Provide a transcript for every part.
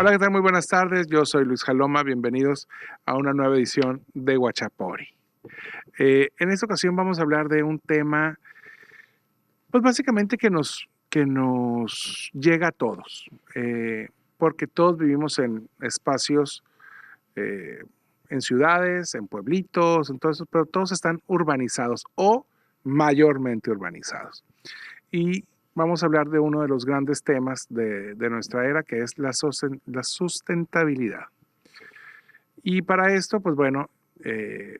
Hola, ¿qué tal? Muy buenas tardes. Yo soy Luis Jaloma. Bienvenidos a una nueva edición de Guachapori. En esta ocasión vamos a hablar de un tema, pues básicamente que nos llega a todos, porque todos vivimos en espacios, eh, en ciudades, en pueblitos, entonces, pero todos están urbanizados o mayormente urbanizados. Y vamos a hablar de uno de los grandes temas de nuestra era, que es la sustentabilidad. Y para esto, pues bueno,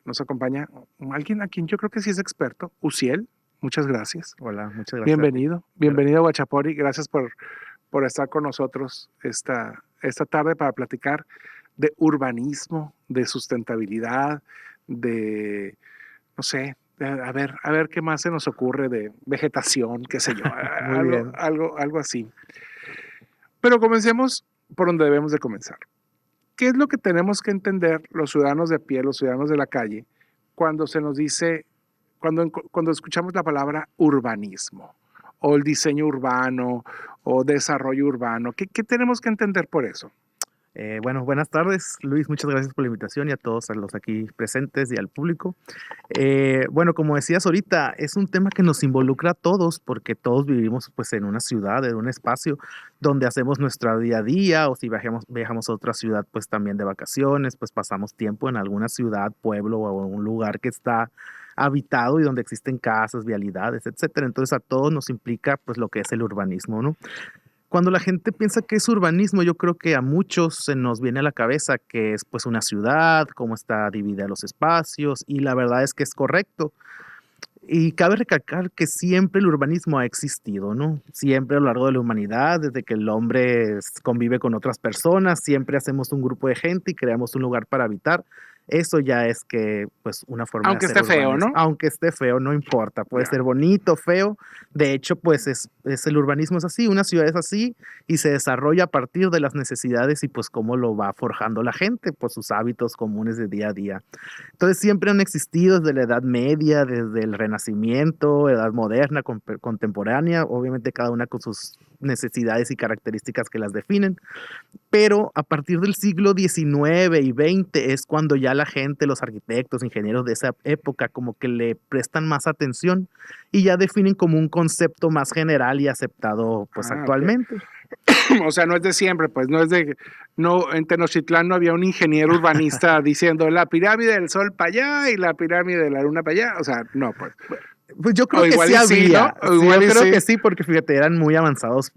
nos acompaña alguien a quien yo creo que sí es experto, Uciel. Muchas gracias. Hola, muchas gracias a ti. Bienvenido, bienvenido a Guachapori. Gracias por estar con nosotros esta tarde para platicar de urbanismo, de sustentabilidad, de, no sé, a ver qué más se nos ocurre de vegetación, qué sé yo, Muy bien. algo así. Pero comencemos por donde debemos de comenzar. ¿Qué es lo que tenemos que entender los ciudadanos de a pie, los ciudadanos de la calle, cuando se nos dice, cuando escuchamos la palabra urbanismo o el diseño urbano o desarrollo urbano? ¿Qué tenemos que entender por eso? Bueno, buenas tardes, Luis. Muchas gracias por la invitación y a todos a los aquí presentes y al público. Bueno, como decías ahorita, es un tema que nos involucra a todos porque todos vivimos pues en una ciudad, en un espacio donde hacemos nuestra día a día o si viajamos a otra ciudad pues también de vacaciones, pues pasamos tiempo en alguna ciudad, pueblo o un lugar que está habitado y donde existen casas, vialidades, etcétera. Entonces a todos nos implica pues lo que es el urbanismo, ¿no? Cuando la gente piensa que es urbanismo, yo creo que a muchos se nos viene a la cabeza que es pues una ciudad, cómo está dividida los espacios, y la verdad es que es correcto. Y cabe recalcar que siempre el urbanismo ha existido, ¿no? Siempre a lo largo de la humanidad, desde que el hombre convive con otras personas, siempre hacemos un grupo de gente y creamos un lugar para habitar. Eso ya es que, pues, una forma de Aunque hacer esté feo, urbanismo. ¿no? Aunque esté feo, no importa. Puede Ya. ser bonito, feo. De hecho, pues, el urbanismo es así, una ciudad es así y se desarrolla a partir de las necesidades y, pues, cómo lo va forjando la gente, pues, sus hábitos comunes de día a día. Entonces siempre han existido desde la Edad Media, desde el Renacimiento, Edad Moderna, contemporánea, obviamente cada una con sus necesidades y características que las definen, pero a partir del siglo XIX y XX es cuando ya la gente, los arquitectos, ingenieros de esa época, como que le prestan más atención y ya definen como un concepto más general y aceptado pues Ah, ok. actualmente. O sea, no es de siempre, pues no es de, no, en Tenochtitlán no había un ingeniero urbanista diciendo la pirámide del sol para allá y la pirámide de la luna para allá. O sea, no, pues. Pues yo O creo que igual sí y sí, ¿no? había, O sí, yo igual y creo sí. que sí, porque fíjate, eran muy avanzados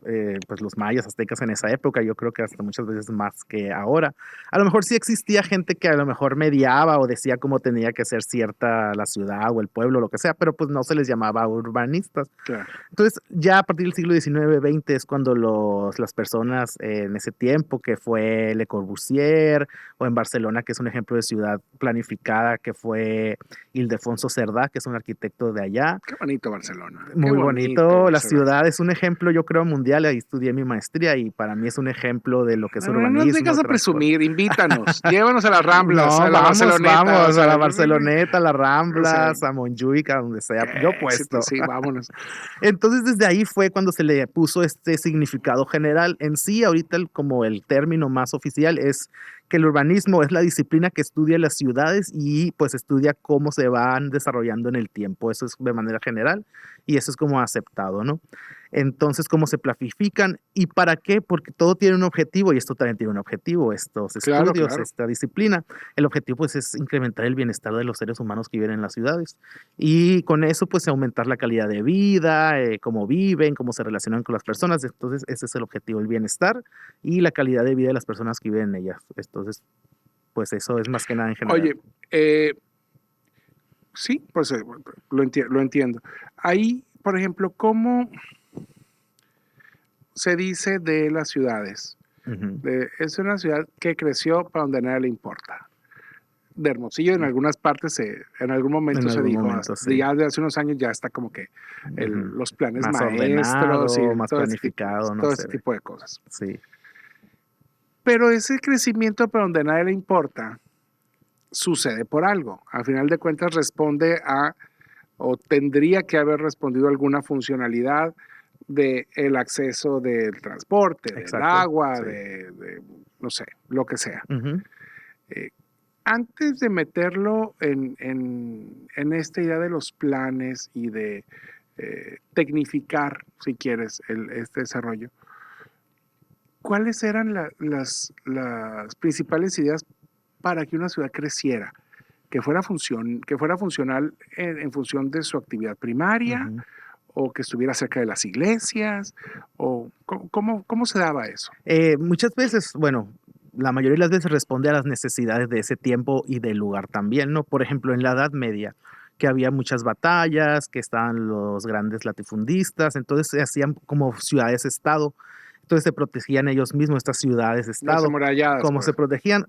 pues los mayas, aztecas en esa época, yo creo que hasta muchas veces más que ahora. A lo mejor sí existía gente que a lo mejor mediaba o decía cómo tenía que ser cierta la ciudad o el pueblo, lo que sea, pero pues no se les llamaba urbanistas. Claro. Entonces, ya a partir del siglo XIX, XX es cuando las personas en ese tiempo, que fue Le Corbusier, o en Barcelona, que es un ejemplo de ciudad planificada, que fue Ildefonso Cerdá, que es un arquitecto de allá. Qué bonito Barcelona. Qué Muy bonito bonito, la Barcelona. ciudad es un ejemplo, yo creo, mundial. Ahí estudié mi maestría y para mí es un ejemplo de lo que es No nos urbanismo, vengas a transporte. presumir, invítanos. Llévanos a las Ramblas, No, a la vamos, Barceloneta. O vamos a sea, la Barceloneta, a las o sea, Ramblas, a Montjuic, a donde sea. qué Yo éxito, puesto. sí, vámonos. Entonces, desde ahí fue cuando se le puso este significado general. En sí, ahorita como el término más oficial es que el urbanismo es la disciplina que estudia las ciudades y pues estudia cómo se van desarrollando en el tiempo. Eso es de manera general y eso es como aceptado, ¿no? Entonces, cómo se planifican y para qué, porque todo tiene un objetivo y esto también tiene un objetivo, estos Claro, estudios, claro. esta disciplina. El objetivo pues es incrementar el bienestar de los seres humanos que viven en las ciudades. Y con eso, pues, aumentar la calidad de vida, cómo viven, cómo se relacionan con las personas. Entonces, ese es el objetivo, el bienestar y la calidad de vida de las personas que viven en ellas. Entonces, pues, eso es más que nada en general. Oye, sí, pues lo entiendo. Ahí, por ejemplo, ¿cómo se dice de las ciudades? Ujú. Es una ciudad que creció para donde a nadie le importa. De Hermosillo en algunas partes, en algún momento En se algún dijo, momento, sí. ya de hace unos años ya está como que Ujú. los planes Más maestros y ordenado, más planificado, no todo ese sé. tipo de cosas. Sí. Pero ese crecimiento para donde a nadie le importa sucede por algo. Al final de cuentas responde a, o tendría que haber respondido a alguna funcionalidad, de el acceso del transporte, del Exacto, agua, sí. no sé, lo que sea. Ujú. Antes de meterlo en esta idea de los planes y de tecnificar, si quieres, este desarrollo, ¿cuáles eran las principales ideas para que una ciudad creciera? Que fuera funcional en función de su actividad primaria, Ujú. o que estuviera cerca de las iglesias, o cómo se daba eso. Muchas veces, bueno, la mayoría de las veces responde a las necesidades de ese tiempo y del lugar también, ¿no? Por ejemplo, en la Edad Media, que había muchas batallas, que estaban los grandes latifundistas, entonces se hacían como ciudades-estado. Entonces se protegían ellos mismos, estas Las ciudades-estado. amuralladas, ¿Cómo se pues. protegían?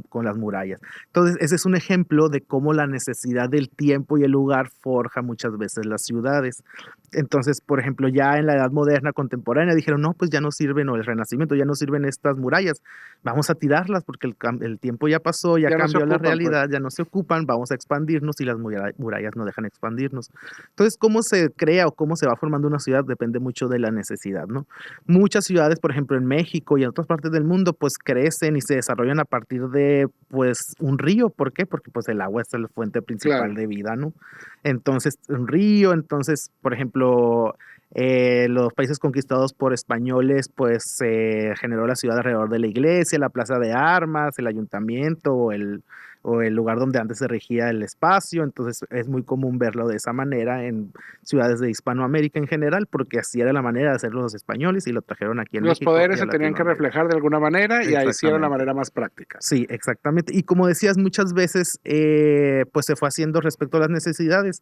Con las murallas. Entonces, ese es un ejemplo de cómo la necesidad del tiempo y el lugar forja muchas veces las ciudades. Entonces, por ejemplo, ya en la Edad Moderna contemporánea dijeron, no, pues ya no sirven, o el Renacimiento, ya no sirven estas murallas, vamos a tirarlas porque el tiempo ya pasó, ya Ya no se cambió la ocupan, pues. realidad, ya no se ocupan, vamos a expandirnos y las murallas no dejan expandirnos. Entonces, cómo se crea o cómo se va formando una ciudad depende mucho de la necesidad, ¿no? Muchas ciudades, por ejemplo, en México y en otras partes del mundo, pues crecen y se desarrollan a partir de, pues, un río. ¿Por qué? Porque pues el agua es la fuente principal Claro. de vida, ¿no? Entonces, un río, entonces, por ejemplo, los países conquistados por españoles, pues se generó la ciudad alrededor de la iglesia, la plaza de armas, el ayuntamiento o el lugar donde antes se regía el espacio. Entonces es muy común verlo de esa manera en ciudades de Hispanoamérica en general, porque así era la manera de hacerlo los españoles y lo trajeron aquí en Los México y poderes a se tenían que Latinoamérica. reflejar de alguna manera y ahí sí era la Exactamente. manera más práctica. Sí, exactamente. Y como decías, muchas veces pues se fue haciendo respecto a las necesidades.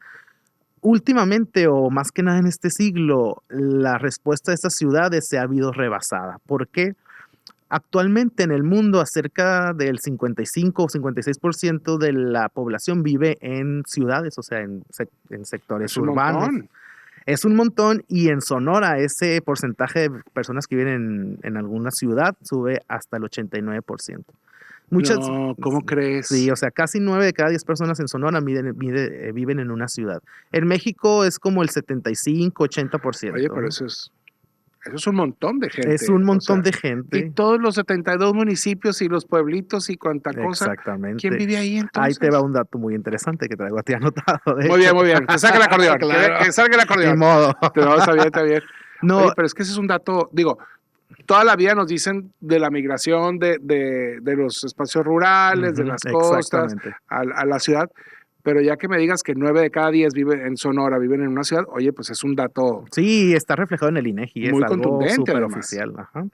Últimamente, o más que nada en este siglo, la respuesta de estas ciudades se ha habido rebasada. ¿Por qué? Actualmente en el mundo, cerca del 55 o 56% de la población vive en ciudades, o sea, en sectores Es un urbanos. montón. Es un montón, y en Sonora ese porcentaje de personas que viven en alguna ciudad sube hasta el 89%. Muchas, No, ¿cómo sí, crees? o sea, casi 9 de cada 10 personas en Sonora viven en una ciudad. En México es como el 75, Oye, 80%, pero ¿no? eso es un montón de Es gente. un O montón sea, de y gente. todos los 72 municipios y los pueblitos y cuanta cosa, ¿quién Exactamente. vive ahí Ahí te va entonces? un dato muy interesante que traigo a ti anotado, de Muy hecho. bien, muy bien. Que salga el acordeón, Claro, que salga el ni acordeón. modo. No, está bien, está bien. Oye, No, pero es que ese es un dato, digo, toda la vida nos dicen de la migración de los espacios rurales, de ujú, las costas, exactamente. a la ciudad, pero ya que me digas que 9 de cada 10 viven en Sonora, viven en una ciudad, oye, pues es un dato Sí, está reflejado en el INEGI, es muy algo contundente súper además. oficial. Ajá.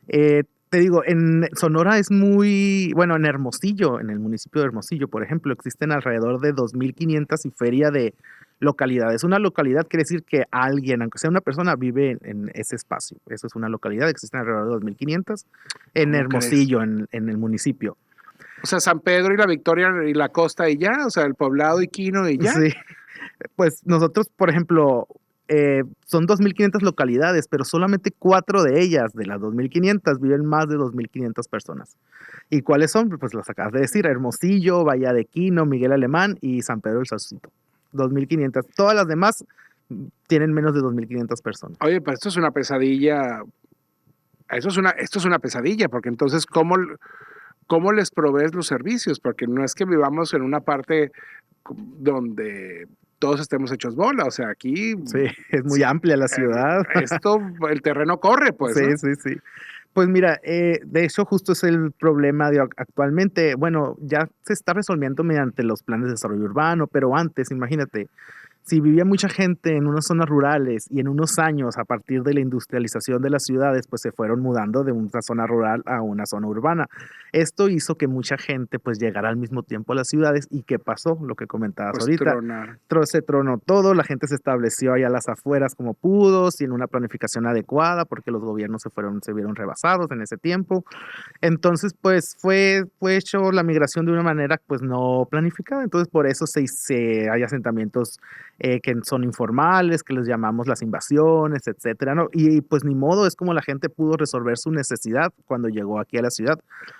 Te digo, en Sonora es muy, bueno, en Hermosillo, en el municipio de Hermosillo, por ejemplo, existen alrededor de 2.500 y feria de localidades. Una localidad quiere decir que alguien, aunque sea una persona, vive en ese espacio. Eso es una localidad, existen alrededor de 2.500 en ¿Cómo crees? Hermosillo, en el municipio. O sea, San Pedro y la Victoria y la Costa y ya, o sea, el Poblado y Quino y ya. Sí, pues nosotros, por ejemplo, son 2.500 localidades, pero solamente 4 de ellas, de las 2.500, viven más de 2.500 personas. ¿Y cuáles son? Pues las acabas de decir: Hermosillo, Bahía de Quino, Miguel Alemán y San Pedro del Saucito. 2.500. Todas las demás tienen menos de 2.500 personas. Oye, pues esto es una pesadilla. Esto es una pesadilla, porque entonces, ¿cómo les provees los servicios? Porque no es que vivamos en una parte donde todos estemos hechos bola. O sea, aquí Sí, es muy sí, amplia la ciudad. el terreno corre, pues, Sí, ¿no? sí, sí. Pues mira, de hecho justo es el problema de actualmente. Bueno, ya se está resolviendo mediante los planes de desarrollo urbano, pero antes, imagínate, si vivía mucha gente en unas zonas rurales y en unos años, a partir de la industrialización de las ciudades, pues se fueron mudando de una zona rural a una zona urbana. Esto hizo que mucha gente pues llegara al mismo tiempo a las ciudades. ¿Y qué pasó? Lo que comentabas Pues ahorita. tronar. Se tronó todo, la gente se estableció allá a las afueras como pudo, sin una planificación adecuada, porque los gobiernos se vieron rebasados en ese tiempo. Entonces, pues fue hecho la migración de una manera pues no planificada. Entonces, por eso hay asentamientos que son informales, que les llamamos las invasiones, etcétera, ¿no? Y pues ni modo, es como la gente pudo resolver su necesidad cuando llegó aquí a la ciudad,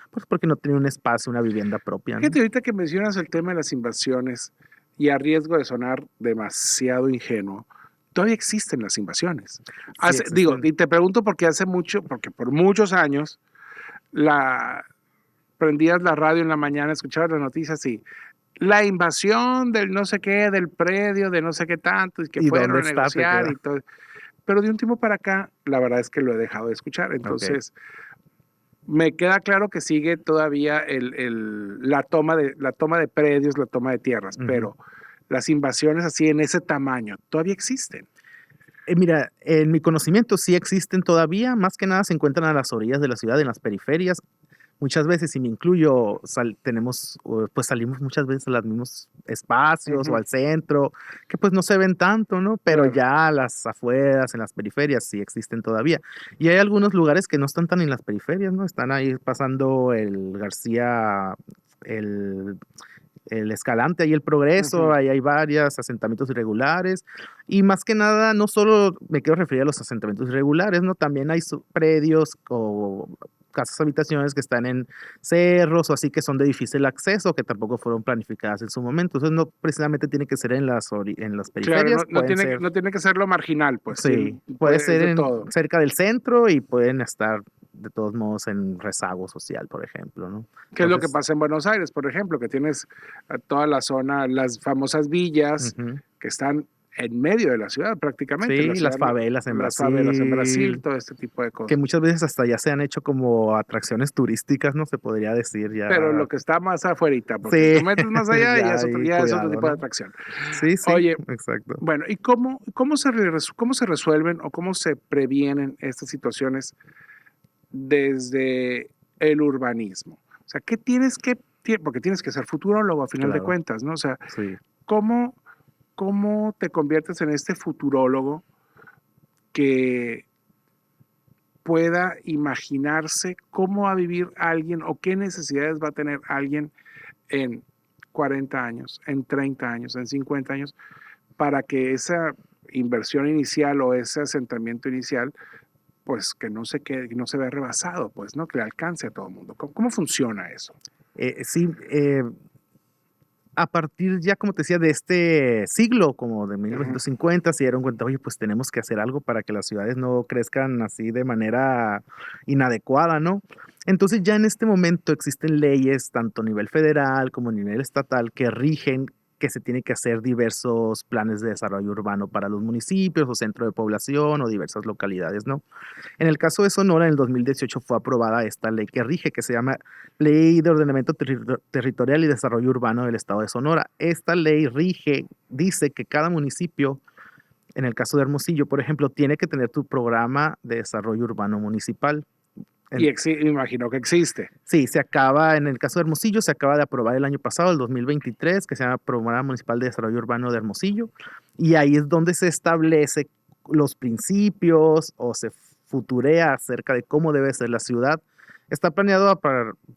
pues porque no tenía un espacio, una vivienda propia, ¿no? Fíjate, ahorita que mencionas el tema de las invasiones, y a riesgo de sonar demasiado ingenuo, todavía existen las invasiones. Sí Digo, existen. y te pregunto porque porque por muchos años prendías la radio en la mañana, escuchabas las noticias y la invasión del no sé qué, del predio, de no sé qué tanto, y que ¿Y fueron dónde a está? Te negociar y queda. todo. Pero de un tiempo para acá, la verdad es que lo he dejado de escuchar. Ok. Entonces, me queda claro que sigue todavía la toma de predios, la toma de tierras, Ujú. pero las invasiones así en ese tamaño todavía existen. Mira, en mi conocimiento sí existen todavía, más que nada se encuentran a las orillas de la ciudad, en las periferias. Muchas veces, y me incluyo, pues salimos muchas veces a los mismos espacios o Ujú, al centro, que pues no se ven tanto, ¿no? Pero claro. ya a las afueras, en las periferias, sí existen todavía. Y hay algunos lugares que no están tan en las periferias, ¿no? Están ahí pasando el García, el el Escalante, ahí el Progreso, Ujú. ahí hay varios asentamientos irregulares. Y más que nada, no solo me quiero referir a los asentamientos irregulares, ¿no? También hay predios o casas habitaciones que están en cerros o así que son de difícil acceso, que tampoco fueron planificadas en su momento. Entonces, no precisamente tiene que ser en las Claro, periferias, pueden ser, no tiene que ser lo marginal, pues, sí, puede es ser de todo. cerca del centro y pueden estar de todos modos en rezago social, por ejemplo, ¿no? ¿Qué es lo que Entonces, pasa en Buenos Aires, por ejemplo? Que tienes toda la zona, las famosas villas ujú. que están en medio de la ciudad prácticamente, Sí, las favelas en las favelas en Brasil, Brasil, todo este tipo de que cosas. muchas veces hasta ya se han hecho como atracciones turísticas, ¿no? Se podría decir Pero ya. lo que está más afuerita, porque si Sí, te metes más allá ya hay ya es otro cuidado, tipo de ¿no? atracción. Sí, sí, Oye, exacto. bueno, ¿y cómo se resuelven o cómo se previenen estas situaciones desde el urbanismo? O sea, ¿qué porque tienes que ser futurólogo a final de Claro, cuentas, ¿no? O sea, sí. ¿cómo, cómo te conviertes en este futurólogo que pueda imaginarse cómo va a vivir alguien o qué necesidades va a tener alguien en 40 años, en 30 años, en 50 años, para que esa inversión inicial o ese asentamiento inicial, pues que no se vea rebasado, pues, ¿no? Que le alcance a todo el mundo. ¿Cómo funciona eso? Sí, a partir ya, como te decía, de este siglo, como de Ujú. 1950, se dieron cuenta, oye, pues tenemos que hacer algo para que las ciudades no crezcan así de manera inadecuada, ¿no? Entonces ya en este momento existen leyes, tanto a nivel federal como a nivel estatal, que rigen que se tiene que hacer diversos planes de desarrollo urbano para los municipios o centro de población o diversas localidades, ¿no? En el caso de Sonora, en el 2018 fue aprobada esta ley que rige, que se llama Ley de Ordenamiento Territorial y Desarrollo Urbano del Estado de Sonora. Esta ley rige, dice que cada municipio, en el caso de Hermosillo, por ejemplo, tiene que tener tu programa de desarrollo urbano municipal. En- Me imagino que existe. sí, se acaba, en el caso de Hermosillo, se acaba de aprobar el año pasado, el 2023, que se llama Programa Municipal de Desarrollo Urbano de Hermosillo, y ahí es donde se establece los principios o se futurea acerca de cómo debe ser la ciudad. Está planeado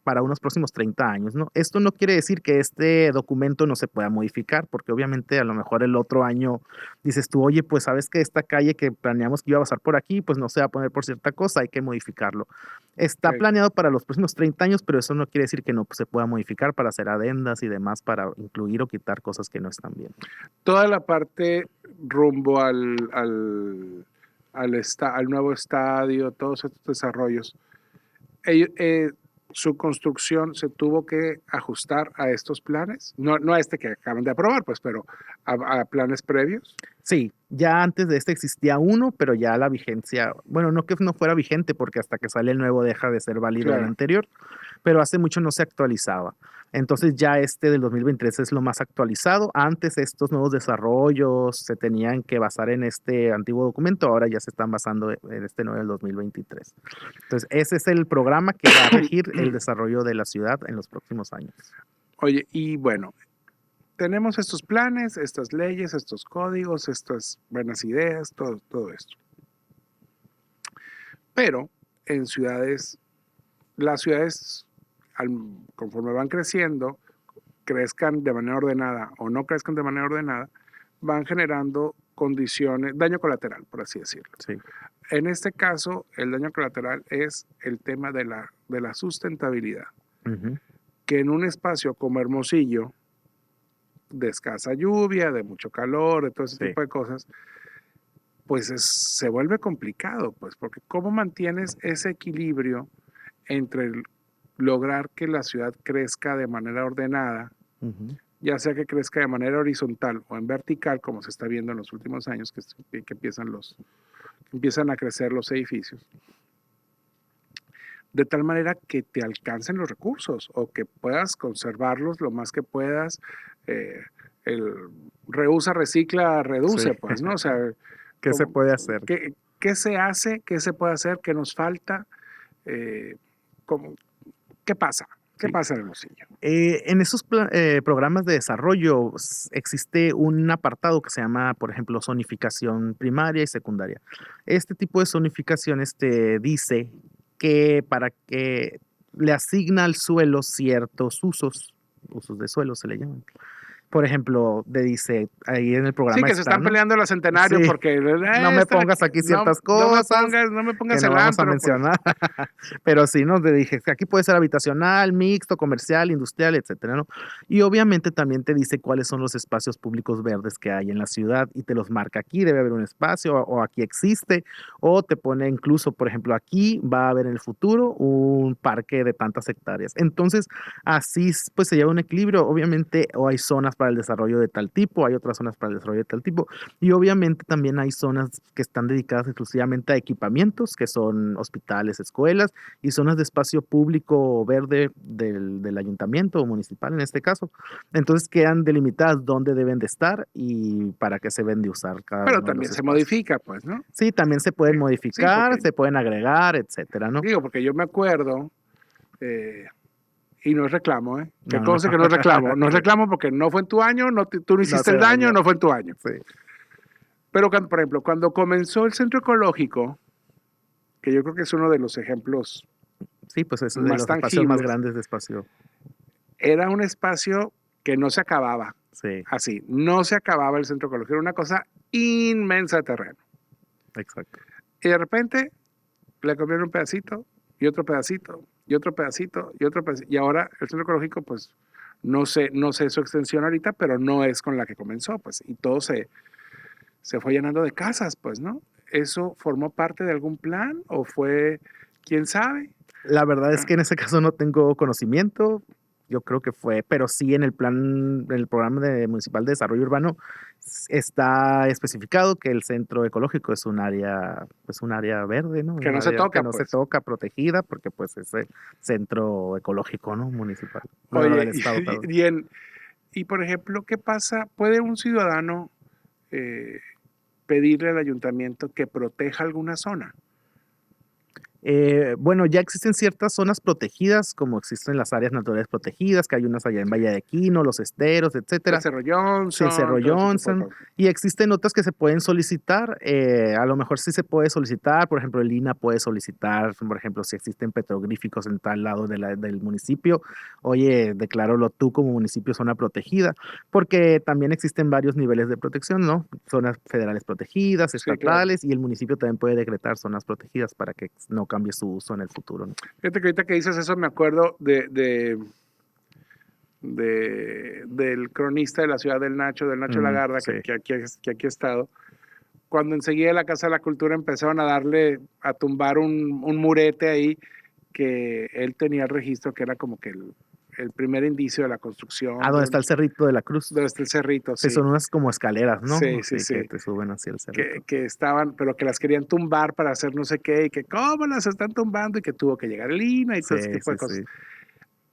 para unos próximos 30 años, ¿no? Esto no quiere decir que este documento no se pueda modificar, porque obviamente a lo mejor el otro año dices tú, oye, pues sabes que esta calle que planeamos que iba a pasar por aquí, pues no se va a poner por cierta cosa, hay que modificarlo. Está Ok. planeado para los próximos 30 años, pero eso no quiere decir que no se pueda modificar para hacer adendas y demás, para incluir o quitar cosas que no están bien. Toda la parte rumbo al nuevo estadio, todos estos desarrollos, su construcción se tuvo que ajustar a estos planes, no a este que acaban de aprobar, pues, pero a planes previos. Sí, ya antes de este existía uno, pero ya la vigencia, bueno, no que no fuera vigente, porque hasta que sale el nuevo deja de ser válido el Claro. anterior, pero hace mucho no se actualizaba. Entonces ya este del 2023 es lo más actualizado. Antes estos nuevos desarrollos se tenían que basar en este antiguo documento, ahora ya se están basando en este nuevo del 2023. Entonces ese es el programa que va a regir el desarrollo de la ciudad en los próximos años. Oye, y bueno, tenemos estos planes, estas leyes, estos códigos, estas buenas ideas, todo esto. Pero en ciudades, las ciudades, conforme van creciendo, crezcan de manera ordenada o no crezcan de manera ordenada, van generando condiciones, daño colateral, por así decirlo. Sí. En este caso, el daño colateral es el tema de la sustentabilidad, Ujú. que en un espacio como Hermosillo, de escasa lluvia, de mucho calor, de todo ese Sí. tipo de cosas, pues se vuelve complicado, pues, porque ¿cómo mantienes ese equilibrio entre lograr que la ciudad crezca de manera ordenada, Ujú. ya sea que crezca de manera horizontal o en vertical, como se está viendo en los últimos años que empiezan a crecer los edificios, de tal manera que te alcancen los recursos o que puedas conservarlos lo más que puedas. eh, el reusa, recicla, Sí. reduce, pues, ¿no? O sea, ¿Qué se puede hacer? ¿qué se hace? ¿Qué se puede hacer? ¿Qué nos falta? Eh, ¿cómo- ¿Qué pasa? ¿Qué Sí. pasa en Hermosillo? En esos programas de desarrollo existe un apartado que se llama, por ejemplo, zonificación primaria y secundaria. Este tipo de zonificaciones te dice que para que le asigna al suelo ciertos usos de suelo se le llaman. Por ejemplo, te dice, ahí en el Sí, programa que se está, están ¿no? peleando la Centenario Sí, porque no me pongas aquí no, ciertas cosas no me que pongas no el vamos a antro, pues. mencionar, pero sí, ¿no? Te dije que aquí puede ser habitacional, mixto, comercial, industrial, etcétera, ¿no? Y obviamente también te dice cuáles son los espacios públicos verdes que hay en la ciudad y te los marca aquí, debe haber un espacio o aquí existe, o te pone incluso, por ejemplo, aquí va a haber en el futuro un parque de tantas hectáreas. Entonces, así pues se lleva un equilibrio, obviamente, o hay zonas para el desarrollo de tal tipo, hay otras zonas para el desarrollo de tal tipo, y obviamente también hay zonas que están dedicadas exclusivamente a equipamientos, que son hospitales, escuelas, y zonas de espacio público verde del ayuntamiento o municipal en este caso. Entonces quedan delimitadas dónde deben de estar y para qué se deben de usar cada Pero uno de los también se espacios. modifica, pues, ¿no? Sí, también se pueden Sí, modificar, porque, se pueden agregar, etcétera, ¿no? digo, porque yo me acuerdo, eh, y no es reclamo, ¿eh? Que No, no, no. conste que no es reclamo. No es Sí. reclamo porque no fue en tu año, tú no No hiciste hace el daño, daño. no fue en tu año. Sí. Pero, por ejemplo, cuando comenzó el centro ecológico, que yo creo que es uno de los ejemplos Sí, pues es de más los espacios más tangibles, grandes de espacio. era un espacio que no se acababa. Sí, Así, no se acababa el centro ecológico, era una cosa inmensa de terreno. exacto. Y de repente le comieron un pedacito y otro pedacito y otro pedacito y otro pedacito. Y ahora el centro ecológico, pues, no sé su extensión ahorita, pero no es con la que comenzó, pues, y todo se fue llenando de casas, pues, ¿no? ¿Eso formó parte de algún plan o fue, quién sabe? La verdad es Ah, que en ese caso no tengo conocimiento. Yo creo que fue, pero sí en el plan, en el programa municipal de desarrollo urbano está especificado que el centro ecológico es pues un área verde, ¿no? que Un no se área que toca, no se pues. toca, protegida, porque pues es el centro ecológico, ¿no? Municipal. Bueno, Oye, del estado, perdón. y por ejemplo, ¿qué pasa? ¿Puede un ciudadano eh, pedirle al ayuntamiento que proteja alguna zona? Bueno, ya existen ciertas zonas protegidas, como existen las áreas naturales protegidas, que hay unas allá en Sí. Valle de Quino, Los Esteros, El etcétera. Cerro Sí, Johnson, Cerro todo ese tipo de Johnson, cosas. y existen otras que se pueden solicitar, a lo mejor sí se puede solicitar, por ejemplo, el INA puede solicitar, por ejemplo, si existen petroglíficos en tal lado del municipio, oye, decláralo tú como municipio zona protegida, porque también existen varios niveles de protección, ¿no? Zonas federales protegidas, Sí, claro. estatales, y el municipio también puede decretar zonas protegidas para que no cambie su uso en el futuro, ¿no? Fíjate que ahorita que dices eso me acuerdo del cronista de la ciudad del Nacho Lagarda, Sí, que aquí ha estado, cuando enseguida la Casa de la Cultura empezaron a tumbar un murete ahí, que él tenía el registro que era como que el primer indicio de la construcción donde está el Cerrito de la Cruz. de este cerrito, Sí, sí. son unas como escaleras, ¿no? Sí, sí, Sí, que sí. te suben hacia el cerrito. Que estaban, pero que las querían tumbar para hacer no sé qué, y que cómo las están tumbando, y que tuvo que llegar el INA y todo ese Sí, tipo sí, de cosas. sí.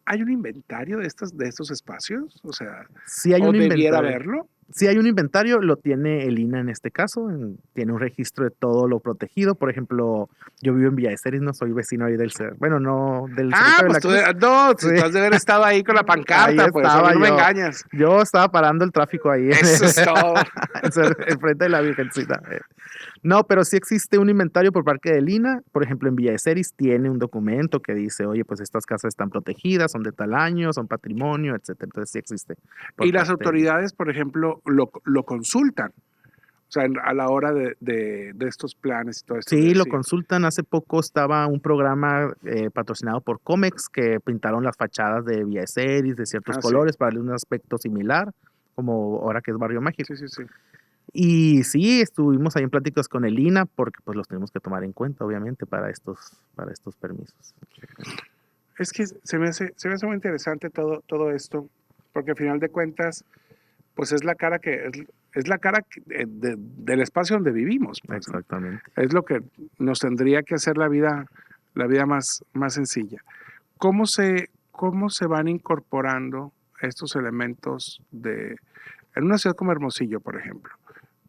¿Hay un inventario de estos espacios? O sea, Sí hay ¿o un debiera inventario. haberlo? Sí hay un inventario, lo tiene el INA en este caso, tiene un registro de todo lo protegido. Por ejemplo, yo vivo en Villa de Ceres, no soy vecino ahí bueno, no, del Ah, Cerrito de pues la Cruz. no, Sí, si tú has de haber estado ahí con la ahí pancarta, pues a mí estaba no me yo. engañas. Yo estaba parando el tráfico ahí Eso es todo. en frente de la Virgencita. No, pero sí existe un inventario por parte del INA. Por ejemplo, en Villa de Ceres tiene un documento que dice, oye, pues estas casas están protegidas, son de tal año, son patrimonio, etcétera. Entonces sí existe por Y las parte del INA. autoridades, por ejemplo, lo consultan. O sea, a la hora de estos planes y todo esto que Sí, lo decía. consultan. Hace poco estaba un programa patrocinado por Comex que pintaron las fachadas de Villa de Ceres de ciertos Ah, sí. colores para darle un aspecto similar, como ahora que es Barrio Mágico. Sí, sí, sí. Y sí, estuvimos ahí en pláticas con el INAH porque pues los tenemos que tomar en cuenta, obviamente, para estos permisos. Es que se me hace muy interesante todo esto, porque al final de cuentas, pues es la cara es la cara del espacio donde vivimos, pues, ¿no? Exactamente. Es lo que nos tendría que hacer la vida más sencilla. Cómo se van incorporando estos elementos en una ciudad como Hermosillo, por ejemplo,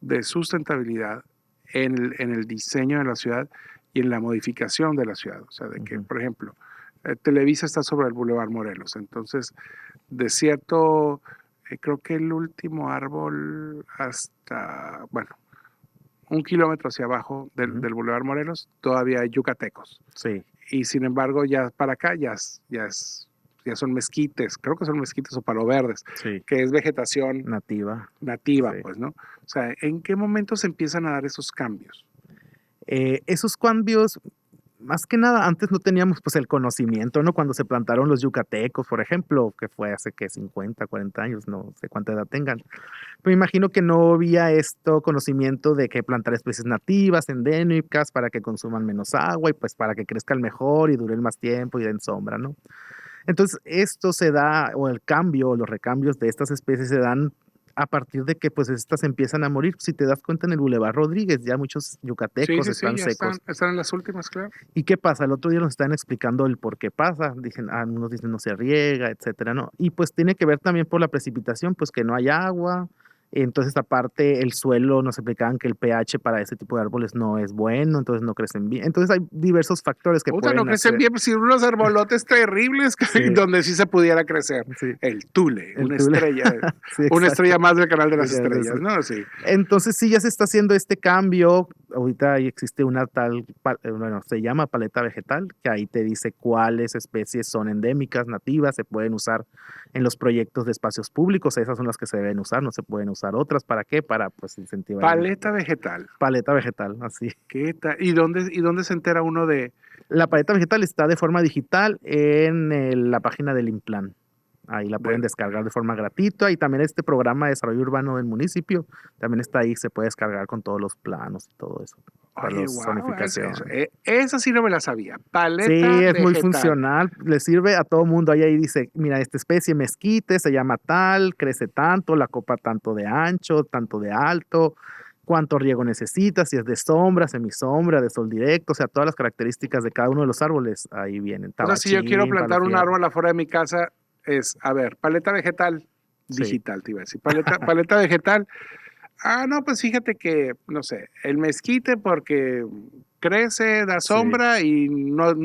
de sustentabilidad en el diseño de la ciudad y en la modificación de la ciudad? O sea, de que, por ejemplo, Televisa está sobre el Boulevard Morelos, entonces, de cierto, creo que el último árbol hasta, bueno, 1 kilómetro hacia abajo del Boulevard Morelos, todavía hay yucatecos. Sí. Y sin embargo, ya para acá ya son mezquites, creo que son mezquites o paloverdes, Sí. que es vegetación Nativa. nativa, Sí. pues, ¿no? O sea, ¿en qué momento se empiezan a dar esos cambios? Esos cambios, más que nada, antes no teníamos pues el conocimiento, ¿no? Cuando se plantaron los yucatecos, por ejemplo, que fue hace que 50, 40 años, no sé cuánta edad tengan. Pero me imagino que no había conocimiento de que plantar especies nativas, endémicas, para que consuman menos agua y pues para que crezcan mejor y duren más tiempo y den sombra, ¿no? Entonces, esto se da, o el cambio, o los recambios de estas especies se dan a partir de que pues estas empiezan a morir. Si te das cuenta, en el Boulevard Rodríguez ya muchos Sí, yucatecos sí, sí, están ya secos. están en las últimas, claro. ¿Y qué pasa? El otro día nos están explicando el por qué pasa. Dicen, unos dicen no se riega, etcétera, ¿no? Y pues tiene que ver también por la precipitación, pues que no hay agua. Entonces, aparte, el suelo nos explicaban que el pH para ese tipo de árboles no es bueno, entonces no crecen bien. Entonces, hay diversos factores que Puta, no pueden crecen hacer. bien, pues, si unos arbolotes terribles Sí, donde sí se pudiera crecer. sí, El tule, el tule. Sí, una exacto. estrella más del canal de las Debería de estrellas, ser. ¿no? Sí. Entonces sí, ya se está haciendo este cambio. Ahorita ahí existe una bueno, se llama paleta vegetal, que ahí te dice cuáles especies son endémicas, nativas, se pueden usar en los proyectos de espacios públicos. Esas son las que se deben usar, no se pueden usar otras. ¿Para qué? Para pues incentivar Paleta vegetal. paleta vegetal, así. ¿Qué tal? Y dónde se entera uno de...? La paleta vegetal está de forma digital en la página del Implan. Ahí la pueden de descargar de forma gratuita y también este programa de desarrollo urbano del municipio también está ahí, se puede descargar con todos los planos y todo eso para Oye, la wow, zonificación. esa sí no me la sabía. Paleta Sí, es muy vegetal. funcional, le sirve a todo mundo. Ahí dice, mira, esta especie mezquite se llama tal, crece tanto, la copa tanto de ancho, tanto de alto, cuánto riego necesita, si es de sombra, semisombra, de sol directo, o sea, todas las características de cada uno de los árboles ahí vienen. O sea, si yo quiero Tabachín, palo plantar un fierro. árbol afuera de mi casa, a ver, paleta vegetal Sí, digital, te iba a decir. Paleta vegetal. Ah, no, pues fíjate que, no sé, el mezquite porque crece, da sí. sombra y no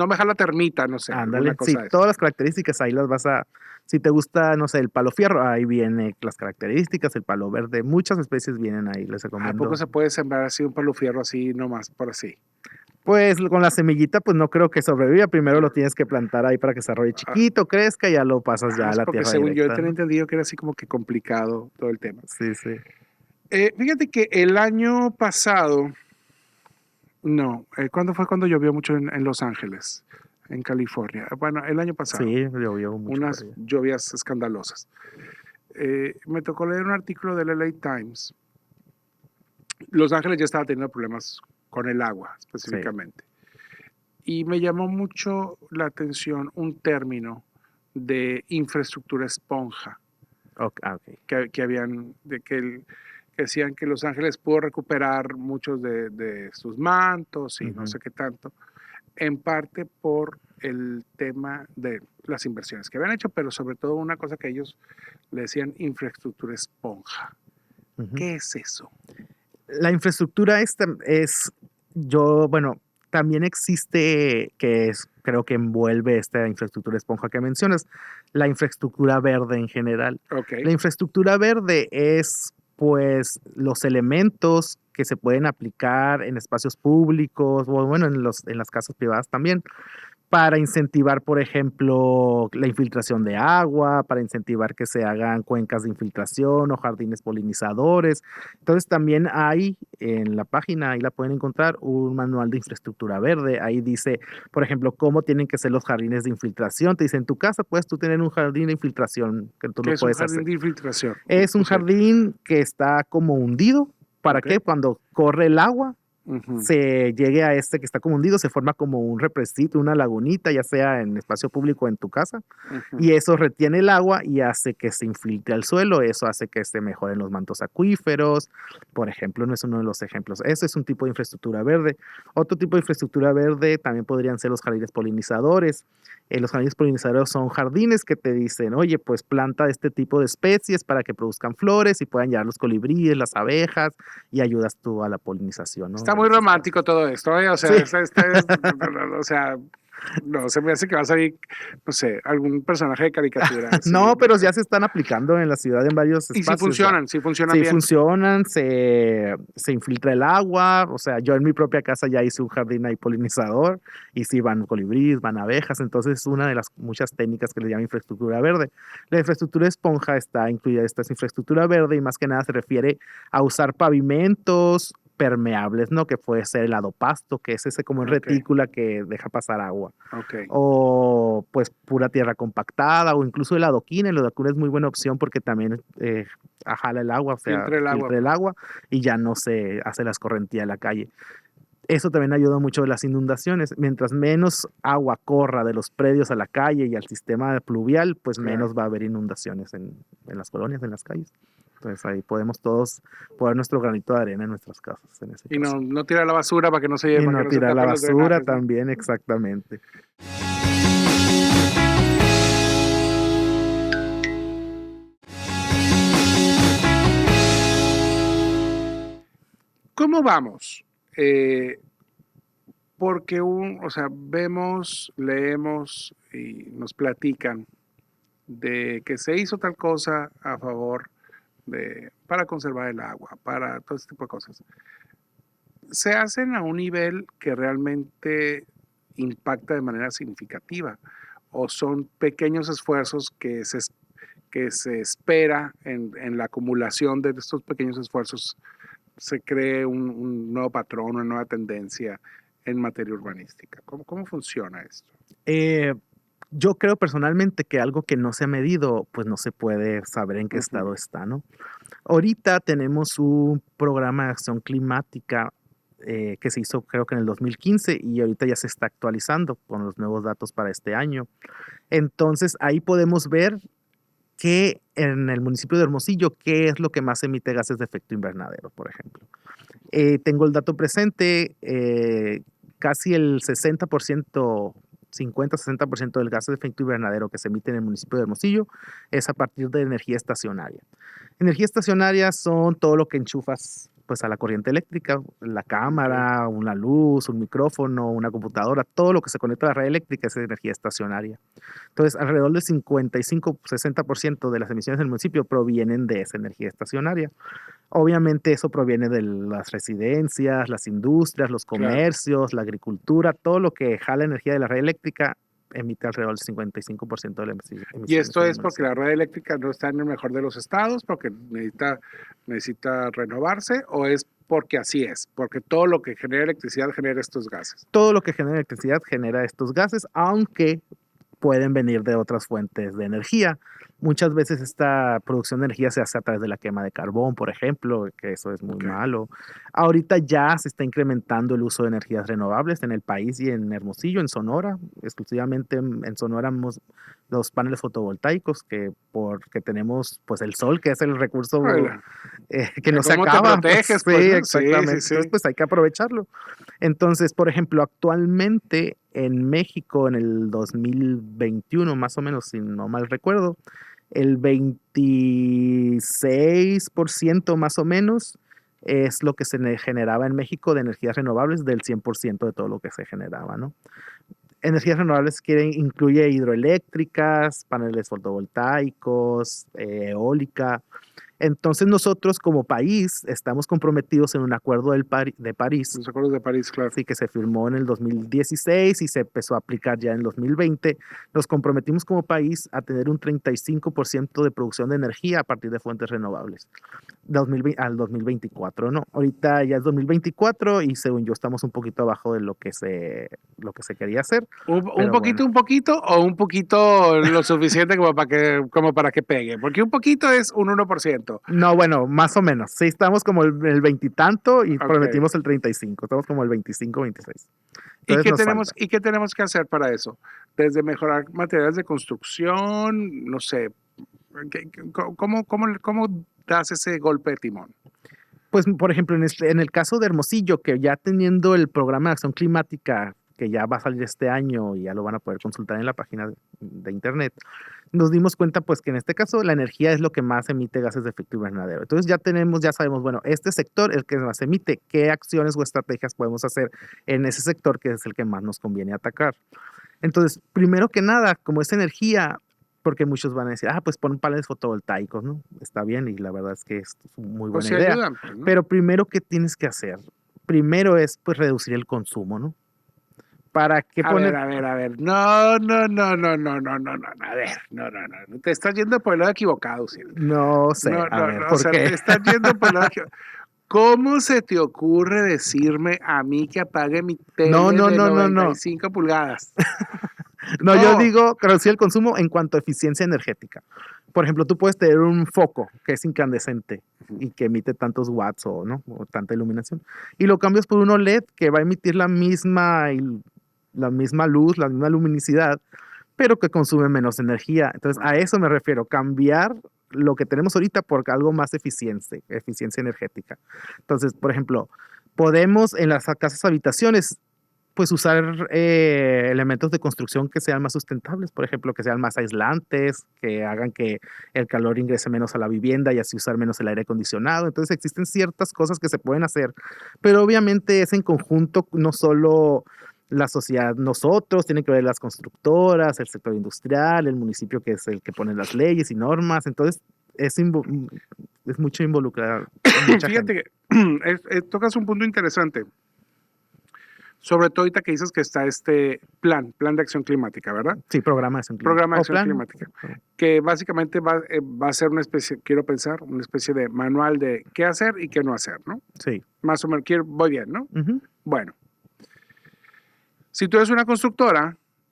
me jala termita, no sé, alguna Ándale, sí, cosa de eso. todas las características ahí las vas a, si te gusta, no sé, el palo fierro, ahí viene las características, el palo verde, muchas especies vienen ahí, les ¿A poco recomiendo. se puede sembrar así un palo fierro así nomás, por así? Pues con la semillita, pues no creo que sobreviva, primero lo tienes que plantar ahí para que se desarrolle Ah, chiquito, crezca, y ya lo pasas ya a es la porque tierra según yo directa, tenía ¿no? entendido que era así como que complicado todo el tema. Sí, sí. Fíjate que el año pasado, no, ¿cuándo fue cuando llovió mucho en Los Ángeles, en California? Bueno, el año pasado, Sí, llovió mucho por unas allá. lluvias escandalosas. Me tocó leer un artículo del LA Times. Los Ángeles ya estaba teniendo problemas con el agua Sí, específicamente. Y me llamó mucho la atención un término de infraestructura esponja ok. que habían, que decían que Los Ángeles pudo recuperar muchos de sus mantos y no Ujú, sé qué tanto, en parte por el tema de las inversiones que habían hecho, pero sobre todo una cosa que ellos le decían infraestructura esponja. ujú. ¿Qué es eso? La infraestructura bueno, también existe, creo que envuelve esta infraestructura esponja que mencionas, la infraestructura verde en general. Ok, La infraestructura verde es, pues, los elementos que se pueden aplicar en espacios públicos o, bueno, en las casas privadas también, para incentivar, por ejemplo, la infiltración de agua, para incentivar que se hagan cuencas de infiltración o jardines polinizadores. Entonces también hay en la página, ahí la pueden encontrar, un manual de infraestructura verde. Ahí dice, por ejemplo, cómo tienen que ser los jardines de infiltración. Te dice, en tu casa puedes tú tener un jardín de infiltración que tú ¿Qué lo es un puedes jardín hacer. de infiltración? Es un O sea, jardín que está como hundido. ¿Para ok. qué? Cuando corre el agua, Ujú, se llegue a este que está como hundido, se forma como un represito, una lagunita, ya sea en espacio público o en tu casa, ujú. y eso retiene el agua y hace que se infiltre al suelo, eso hace que se mejoren los mantos acuíferos, por ejemplo, no es uno de los ejemplos. Ese es un tipo de infraestructura verde. Otro tipo de infraestructura verde también podrían ser los jardines polinizadores. Los jardines polinizadores son jardines que te dicen, oye, pues planta este tipo de especies para que produzcan flores y puedan llegar los colibríes, las abejas, y ayudas tú a la polinización, ¿no? Está De muy los romántico sistemas. todo esto, ¿eh? O Sí. sea, o sea, no, se me hace que va a salir, no sé, algún personaje de caricatura, así. No, pero ya se están aplicando en la ciudad en varios Y espacios ya. sí funcionan Sí bien. funcionan, se infiltra el agua, o sea, yo en mi propia casa ya hice un jardín ahí polinizador y sí van colibríes, van abejas, entonces es una de las muchas técnicas que le llaman infraestructura verde. La infraestructura esponja está incluida, esta es infraestructura verde y más que nada se refiere a usar pavimentos permeables, ¿no? Que puede ser el adopasto, que es ese como en Ok, retícula que deja pasar agua ok, o pues pura tierra compactada o incluso el adoquín es muy buena opción porque también jala el agua, o sea, filtra el agua, filtra el pues. agua y ya no se hace la escorrentía en la calle. Eso también ayuda mucho a las inundaciones. Mientras menos agua corra de los predios a la calle y al sistema pluvial, pues Claro. menos va a haber inundaciones en las colonias, en las calles. Entonces ahí podemos todos poner nuestro granito de arena en nuestras casas, en ese Y caso. no tirar la basura Y para que no no se tirar la tapen los basura drenajes, ¿no? también, exactamente. ¿Cómo vamos? Porque o sea, vemos, leemos y nos platican de que se hizo tal cosa a favor para conservar el agua, para todo este tipo de cosas. Se hacen a un nivel que realmente impacta de manera significativa o son pequeños esfuerzos que se espera en la acumulación de estos pequeños esfuerzos se cree un nuevo patrón, una nueva tendencia en materia urbanística. ¿Cómo funciona esto? Eh, yo creo personalmente que algo que no se ha medido, pues no se puede saber en qué Ujú, estado está, ¿no? Ahorita tenemos un programa de acción climática que se hizo creo que en el 2015 y ahorita ya se está actualizando con los nuevos datos para este año. Entonces ahí podemos ver que en el municipio de Hermosillo, qué es lo que más emite gases de efecto invernadero, por ejemplo. Tengo el dato presente, casi el 60%, 50-60% del gas de efecto invernadero que se emite en el municipio de Hermosillo es a partir de energía estacionaria. Energía estacionaria son todo lo que enchufas pues a la corriente eléctrica, la ok, cámara, una luz, un micrófono, una computadora, todo lo que se conecta a la red eléctrica es energía estacionaria. Entonces, alrededor del 55-60% de las emisiones del municipio provienen de esa energía estacionaria. Obviamente eso proviene de las residencias, las industrias, los claro. comercios, la agricultura, todo lo que jala energía de la red eléctrica emite alrededor del 55% de las Y emisiones esto en el es porque la municipio. red eléctrica no está en el mejor de los estados, porque necesita renovarse, o es porque así es, porque todo lo que genera electricidad genera estos gases. Todo lo que genera electricidad genera estos gases, aunque pueden venir de otras fuentes de energía. Muchas veces esta producción de energía se hace a través de la quema de carbón, por ejemplo, que eso es muy Ok, malo. Ahorita ya se está incrementando el uso de energías renovables en el país y en Hermosillo, en Sonora. Exclusivamente en Sonora los paneles fotovoltaicos porque tenemos pues el sol, que es el recurso bueno, que no se ¿cómo te acaba. Pues proteges? sí, Pues, ¿no? Sí, sí, exactamente. Entonces sí. pues hay que aprovecharlo. Entonces, por ejemplo, actualmente en México, en el 2021, más o menos, si no mal recuerdo, el 26% más o menos es lo que generaba en México de energías renovables del 100% de todo lo que se generaba, ¿no? Energías renovables incluye hidroeléctricas, paneles fotovoltaicos, eólica, Entonces nosotros como país estamos comprometidos en un acuerdo de París, Los acuerdos de París, claro. sí, que se firmó en el 2016 y se empezó a aplicar ya en el 2020. Nos comprometimos como país a tener un 35% de producción de energía a partir de fuentes renovables 2020 al 2024, ¿no? Ahorita ya es 2024 y según yo estamos un poquito abajo de lo que se quería hacer, Un pero poquito, bueno. un poquito, o un poquito lo suficiente como para que pegue. Porque un poquito es un 1%. No, bueno, más o menos. Sí, estamos como el veintitanto y Ok. prometimos el 35. Estamos como el 25, 26. Entonces nos falta. ¿Y qué tenemos que hacer para eso? Desde mejorar materiales de construcción, no sé. ¿Cómo das ese golpe de timón? Pues, por ejemplo, en el caso de Hermosillo, que ya teniendo el programa de acción climática, que ya va a salir este año y ya lo van a poder consultar en la página de internet, nos dimos cuenta pues que en este caso la energía es lo que más emite gases de efecto invernadero. Entonces ya sabemos, bueno, este sector es el que más emite, qué acciones o estrategias podemos hacer en ese sector que es el que más nos conviene atacar. Entonces, primero que nada, como es energía, porque muchos van a decir, pues pon paneles fotovoltaicos, ¿no? Está bien y la verdad es que es muy Pues buena sí idea. ayudan, pues, ¿no? Pero primero, ¿qué tienes que hacer? Primero es pues reducir el consumo, ¿no? ¿Para qué A ver, poner? a ver, a ver. No, no, no, no, no, no, no, no. A ver, no, no, no. Te estás yendo por el lado equivocado, Sil. No sé, No, a no, ver, no. O ¿por sea, qué? te estás yendo por el lado equivocado. ¿Cómo se te ocurre decirme a mí que apague mi No, tele no, de no, no, noventa y no. cinco pulgadas? No, yo No. digo reducir el consumo en cuanto a eficiencia energética. Por ejemplo, tú puedes tener un foco que es incandescente y que emite tantos watts o, ¿no? o tanta iluminación y lo cambias por uno LED que va a emitir la misma luz, la misma luminosidad, pero que consume menos energía. Entonces, a eso me refiero, cambiar lo que tenemos ahorita por algo más eficiente, eficiencia energética. Entonces, por ejemplo, podemos en las casas habitaciones pues usar elementos de construcción que sean más sustentables, por ejemplo, que sean más aislantes, que hagan que el calor ingrese menos a la vivienda y así usar menos el aire acondicionado. Entonces existen ciertas cosas que se pueden hacer, pero obviamente es en conjunto, no solo la sociedad, nosotros, tienen que ver las constructoras, el sector industrial, el municipio que es el que pone las leyes y normas. Entonces es mucho involucrar a mucha Fíjate gente. que tocas un punto interesante. Sobre todo ahorita que dices que está este plan de acción climática, ¿verdad? Sí, programa de acción climática. Programa de O acción plan. climática, que básicamente va a ser una especie, quiero pensar, una especie de manual de qué hacer y qué no hacer, ¿no? Sí. Más o menos, voy bien, ¿no? Ujú. Bueno, si tú eres una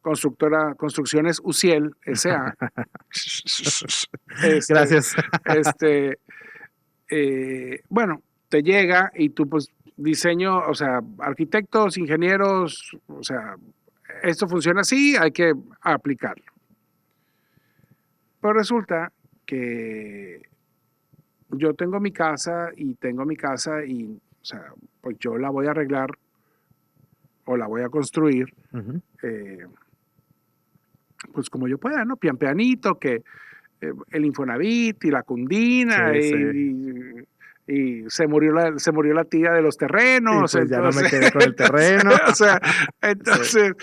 Construcciones Uciel, S.A., Gracias. bueno, te llega y tú pues diseño, o sea, arquitectos, ingenieros, o sea, esto funciona así, hay que aplicarlo. Pero resulta que yo tengo mi casa y, o sea, pues yo la voy a arreglar o la voy a construir, Ujú. pues como yo pueda, ¿no? Pian pianito, que el Infonavit y la Cundina Sí, sí. y se murió la tía de los Y terrenos, pues ya no me entonces, quedé con el terreno. o sea, Sí, entonces,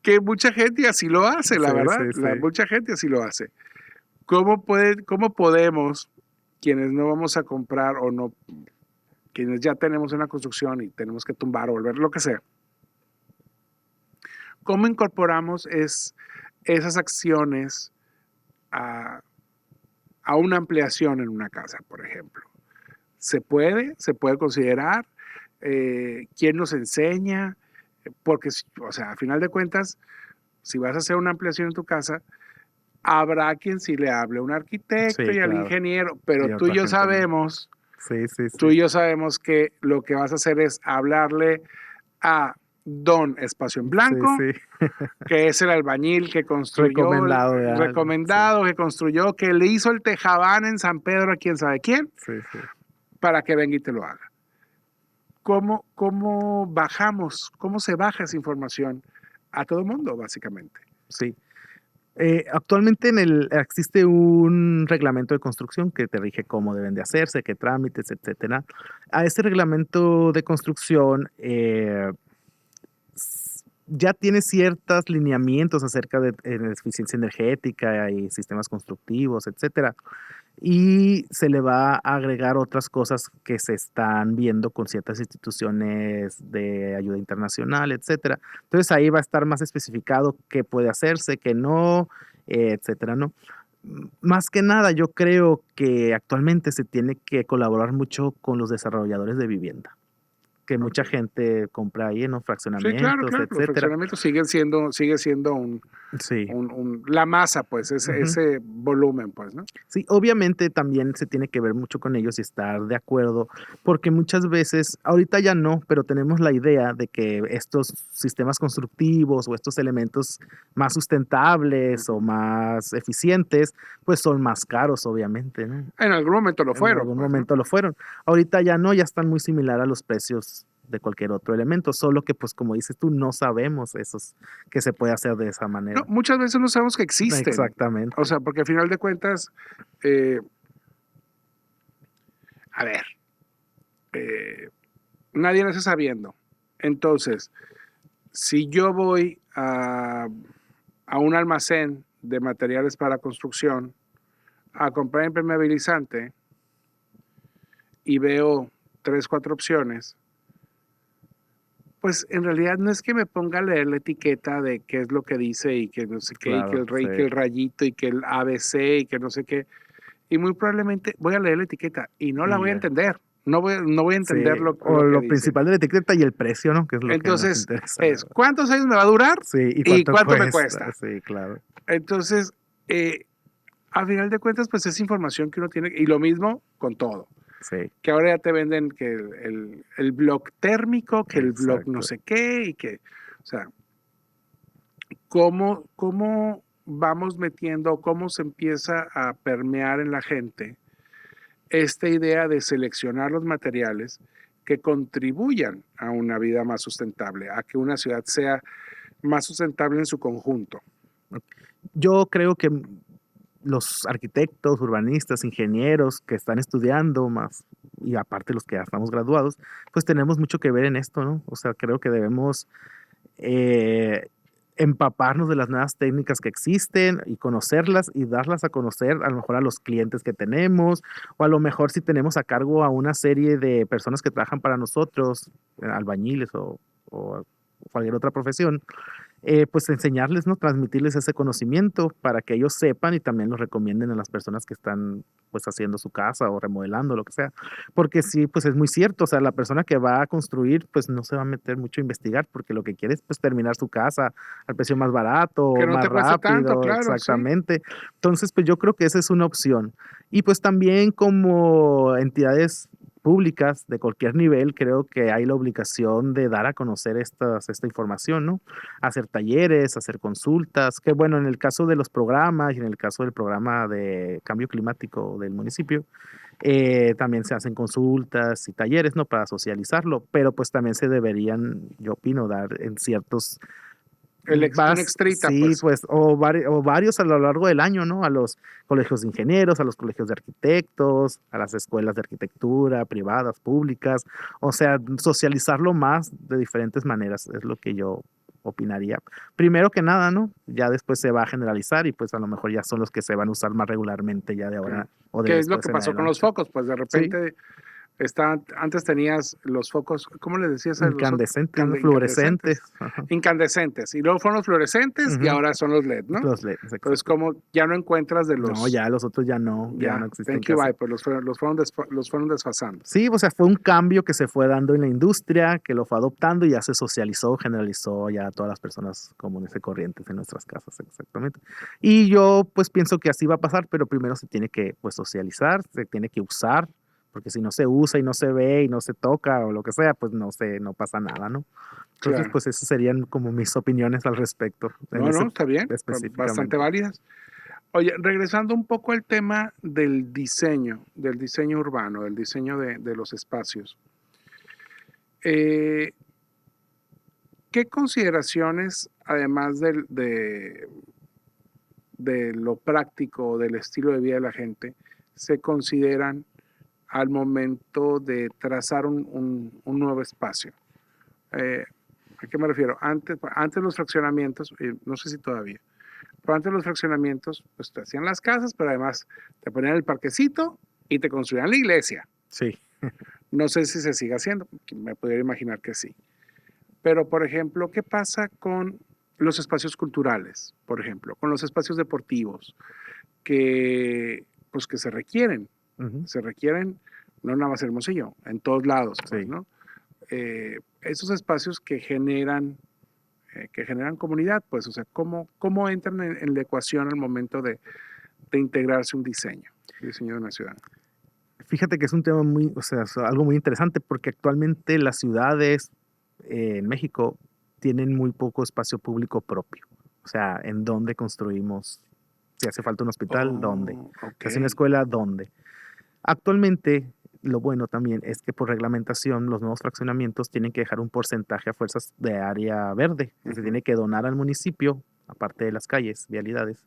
que mucha gente así lo hace, la sí, verdad, sí, sí. mucha gente así lo hace. ¿Cómo podemos, quienes no vamos a comprar o no, quienes ya tenemos una construcción y tenemos que tumbar o volver, lo que sea, cómo incorporamos esas acciones a una ampliación en una casa, por ejemplo? Se puede considerar, quién nos enseña, porque, o sea, a final de cuentas, si vas a hacer una ampliación en tu casa, habrá quien sí le hable a un arquitecto Sí, y al claro. ingeniero, pero Y otra gente no. Sí, sí, tú sí. y yo sabemos que lo que vas a hacer es hablarle a Don Espacio en Sí, Blanco, sí. que es el albañil que construyó, Recomendado, ¿verdad? recomendado, que construyó, que le hizo el tejabán en San Pedro a quién sabe quién, Sí, sí, sí. para que venga y te lo haga. ¿Cómo bajamos, cómo se baja esa información a todo el mundo, básicamente? Sí. Actualmente existe un reglamento de construcción que te rige cómo deben de hacerse, qué trámites, etcétera. A ese reglamento de construcción ya tiene ciertos lineamientos acerca de eficiencia energética y sistemas constructivos, etcétera. y se le va a agregar otras cosas que se están viendo con ciertas instituciones de ayuda internacional, etcétera. Entonces ahí va a estar más especificado qué puede hacerse, qué no, etcétera, ¿no? Más que nada, yo creo que actualmente se tiene que colaborar mucho con los desarrolladores de vivienda, que mucha Ok. gente compra ahí, ¿no? Sí, claro, Fraccionamientos, claro. Los etcétera. fraccionamientos sigue siendo Sí. la masa, pues, Ujú. ese volumen, pues, ¿no? Sí, obviamente también se tiene que ver mucho con ellos y estar de acuerdo, porque muchas veces, ahorita ya no, pero tenemos la idea de que estos sistemas constructivos o estos elementos más sustentables o Ujú. más eficientes, pues son más caros, obviamente, ¿no? En algún momento lo En fueron, algún pues, ¿no? momento lo fueron. Ahorita ya no, ya están muy similar a los precios de cualquier otro elemento, solo que pues como dices tú, no sabemos esos que se puede hacer de esa No, manera. muchas veces no sabemos que existen. O Exactamente. sea, porque al final de cuentas, eh, a ver, eh, nadie nace sabiendo. Entonces, si yo voy a un almacén de materiales para construcción a comprar impermeabilizante y veo tres, cuatro opciones, pues en realidad no es que me ponga a leer la etiqueta de qué es lo que dice y que no sé qué, y que Claro, el rey, que sí. el rayito y que el ABC y que no sé qué. Y muy probablemente voy a leer la etiqueta y no la Y voy a ya. entender. No voy a entender Sí, o lo que lo dice. principal de la etiqueta y el precio, ¿no? Que es lo que nos Entonces, interesa, la es verdad. ¿cuántos años me va a durar Sí, ¿y y cuánto cuánto me cuesta? cuesta? Sí, claro. Entonces, a final de cuentas, pues es información que uno tiene. Y lo mismo con todo. Sí, Que ahora ya te venden que el blog térmico, que el blog no exacto. sé qué, y que, o sea, cómo vamos metiendo, cómo se empieza a permear en la gente esta idea de seleccionar los materiales que contribuyan a una vida más sustentable, a que una ciudad sea más sustentable en su conjunto. Yo creo que los arquitectos, urbanistas, ingenieros que están estudiando más, y aparte los que ya estamos graduados, pues tenemos mucho que ver en esto, ¿no? O sea, creo que debemos eh, empaparnos de las nuevas técnicas que existen y conocerlas y darlas a conocer a lo mejor a los clientes que tenemos o a lo mejor si tenemos a cargo a una serie de personas que trabajan para nosotros, albañiles o cualquier otra profesión, pues enseñarles, ¿no? Transmitirles ese conocimiento para que ellos sepan y también lo recomienden a las personas que están pues haciendo su casa o remodelando, lo que sea. Porque sí, pues es muy cierto, o sea, la persona que va a construir pues no se va a meter mucho a investigar porque lo que quiere es pues terminar su casa al precio más barato Que o no más te cueste tanto, rápido, claro, sí. exactamente. Entonces, pues yo creo que esa es una opción. Y pues también como entidades públicas de cualquier nivel, creo que hay la obligación de dar a conocer esta información, ¿no? Hacer talleres, hacer consultas, que bueno, en el caso de los programas y en el caso del programa de cambio climático del municipio, también se hacen consultas y talleres, ¿no? Para socializarlo, pero pues también se deberían, yo opino, dar en ciertos Un vas, extrita, sí, pues. pues, o varios a lo largo del año, ¿no? A los colegios de ingenieros, a los colegios de arquitectos, a las escuelas de arquitectura, privadas, públicas, o sea, socializarlo más de diferentes maneras, es lo que yo opinaría. Primero que nada, ¿no? Ya después se va a generalizar y pues a lo mejor ya son los que se van a usar más regularmente ya de ahora Claro. o de ¿Qué es lo después que en pasó con los adelante. focos? Pues de Sí, repente antes tenías los focos, ¿cómo le decías a los otros? incandescentes, ¿no? Fluorescentes. Incandescentes. Ajá. Incandescentes. Y luego fueron los fluorescentes y Ujú. ahora son los LED, ¿no? Los LEDs, Entonces, exacto. como ya no encuentras de No, los, ya los otros ya no ya, existen thank you, casi. bye, pues los fueron desfasando. Sí, o sea, fue un cambio que se fue dando en la industria, que lo fue adoptando y ya se socializó, generalizó ya a todas las personas comunes y corrientes en nuestras casas, exactamente. Y yo pues pienso que así va a pasar, pero primero se tiene que pues socializar, se tiene que usar, porque si no se usa y no se ve y no se toca o lo que sea, pues no pasa nada, ¿no? Entonces, Claro. pues esas serían como mis opiniones al respecto, en No, ese no, está bien, bastante específicamente. válidas. Oye, regresando un poco al tema del diseño urbano, del diseño de los espacios. eh, ¿Qué consideraciones, además de lo práctico, del estilo de vida de la gente, se consideran al momento de trazar un nuevo espacio? ¿A qué me refiero? Antes los fraccionamientos, no sé si todavía, Pero antes los fraccionamientos, pues te hacían las casas, pero además te ponían el parquecito y te construían la iglesia. Sí. No sé si se sigue haciendo, me podría imaginar que sí. Pero, por ejemplo, ¿qué pasa con los espacios culturales? Por ejemplo, con los espacios deportivos que, pues, que se requieren. Ujú. Se requieren, no nada más Hermosillo, en todos lados, pues, Sí. ¿no? Esos espacios que generan comunidad, pues, o sea, ¿cómo entran en la ecuación al momento de integrarse un diseño de una ciudad? Fíjate que es un tema muy, o sea, es algo muy interesante porque actualmente las ciudades en México tienen muy poco espacio público propio. O sea, ¿en dónde construimos? Si hace falta un hospital, ¿dónde? Oh, Si hace una ok. escuela, ¿dónde? Actualmente, lo bueno también es que por reglamentación los nuevos fraccionamientos tienen que dejar un porcentaje a fuerzas de área verde que se Ujú. tiene que donar al municipio, aparte de las calles, vialidades,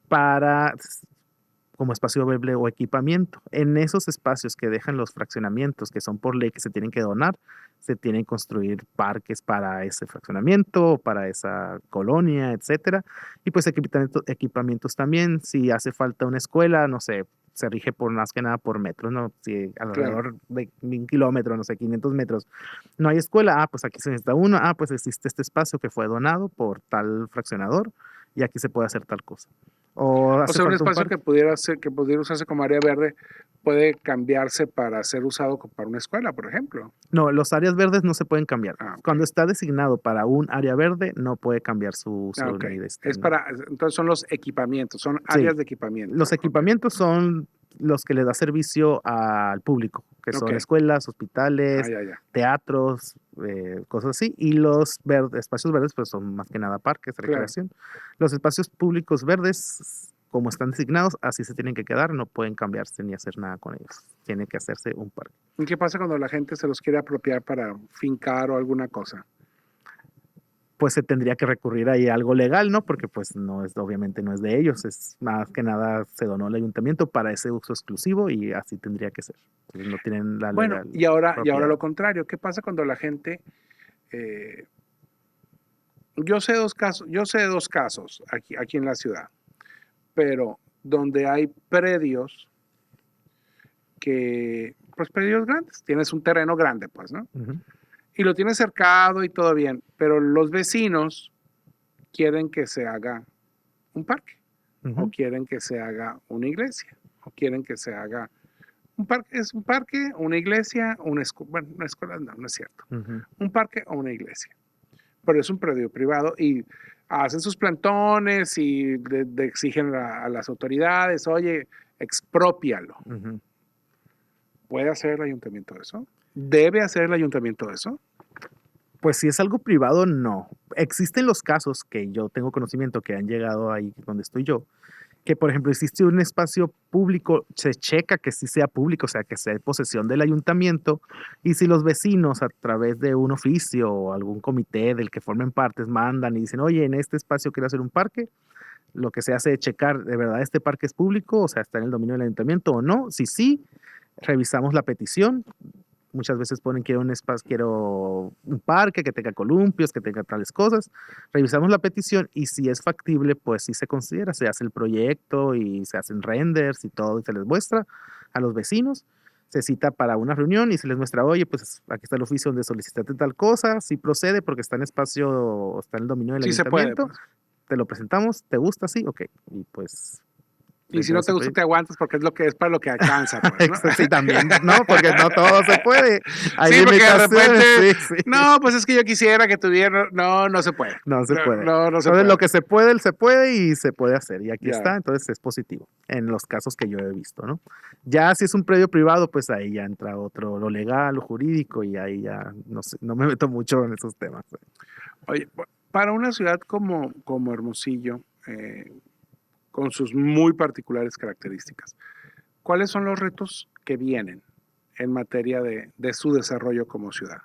para como espacio verde o equipamiento. En esos espacios que dejan los fraccionamientos, que son por ley que se tienen que donar, se tienen que construir parques para ese fraccionamiento, para esa colonia, etcétera. Y pues equipamientos también, si hace falta una escuela, no sé, se rige por más que nada por metros, ¿no? Si Claro, alrededor de 1,000 kilómetros, no sé, 500 metros, no hay escuela, pues aquí se necesita uno, pues existe este espacio que fue donado por tal fraccionador y aquí se puede hacer tal cosa. O o hace sea, un falta un espacio parque. que pudiera usarse como área verde puede cambiarse para ser usado para una escuela, por ejemplo. No, los áreas verdes no se pueden cambiar. Ok. Cuando está designado para un área verde, no puede cambiar su uso Ok. ni Entonces son los equipamientos, son Sí, áreas de equipamiento. los Ok. equipamientos son los que le da servicio al público, que Ok. son escuelas, Ah, hospitales, ya, ya. teatros, cosas así. Y los espacios verdes, pues son más que nada parques, Claro. recreación. Los espacios públicos verdes, como están designados, así se tienen que quedar, no pueden cambiarse ni hacer nada con ellos. Tiene que hacerse un parque. ¿Y qué pasa cuando la gente se los quiere apropiar para fincar o alguna cosa? Pues se tendría que recurrir ahí a algo legal, ¿no? Porque pues no es, obviamente no es de ellos, es más que nada se donó al ayuntamiento para ese uso exclusivo y así tendría que ser. Entonces no tienen la Bueno, legal y ahora propiedad. lo contrario, ¿qué pasa cuando la gente, eh, yo sé de dos casos aquí en la ciudad, pero donde hay predios pues predios grandes, tienes un terreno grande, pues, ¿no? Ujú, Y lo tienes cercado y todo bien, pero los vecinos quieren que se haga un parque, o ujú, quieren que se haga una iglesia, o quieren que se haga un parque. Es un parque, una iglesia, bueno, una escuela no, no es cierto. ujú. Un parque o una iglesia. Pero es un predio privado y hacen sus plantones y le exigen a las autoridades, oye, expropialo. Ujú. ¿Puede hacer el ayuntamiento eso? ¿Debe hacer el ayuntamiento eso? Pues si es algo privado, no. Existen los casos que yo tengo conocimiento que han llegado ahí donde estoy yo, que por ejemplo existe un espacio público, se checa que sí sea público, o sea, que sea de posesión del ayuntamiento, y si los vecinos a través de un oficio o algún comité del que formen partes mandan y dicen, oye, en este espacio quiero hacer un parque, lo que se hace es checar, ¿de verdad este parque es público? O sea, ¿está en el dominio del ayuntamiento o no? Si sí, revisamos la petición. Muchas veces ponen, quiero un espacio, quiero un parque que tenga columpios, que tenga tales cosas. Revisamos la petición y si es factible, pues sí se considera, se hace el proyecto y se hacen renders y todo y se les muestra a los vecinos. Se cita para una reunión y se les muestra, oye, pues aquí está el oficio donde solicitaste tal cosa, sí procede porque está en espacio, está en el dominio del Sí se puede, ayuntamiento, pues. te lo presentamos, ¿te gusta? Sí, ok. Y pues Y si dentro de no te ese gusta, te proyecto. aguantas porque es para lo que alcanza, pues, ¿no? Sí, también, no, porque no todo se puede. Hay Sí, porque de repente, limitaciones, sí, sí. no, pues es que yo quisiera que tuviera, no, no se puede. No se No, puede. no, no se Entonces, lo puede. que se puede, él se puede y se puede hacer. Y aquí Ya. está, entonces es positivo en los casos que yo he visto, ¿no? Ya si es un predio privado, pues ahí ya entra otro, lo legal, lo jurídico, y ahí ya no sé, no me meto mucho en esos temas. Oye, para una ciudad como Hermosillo, con sus muy particulares características, ¿cuáles son los retos que vienen en materia de su desarrollo como ciudad?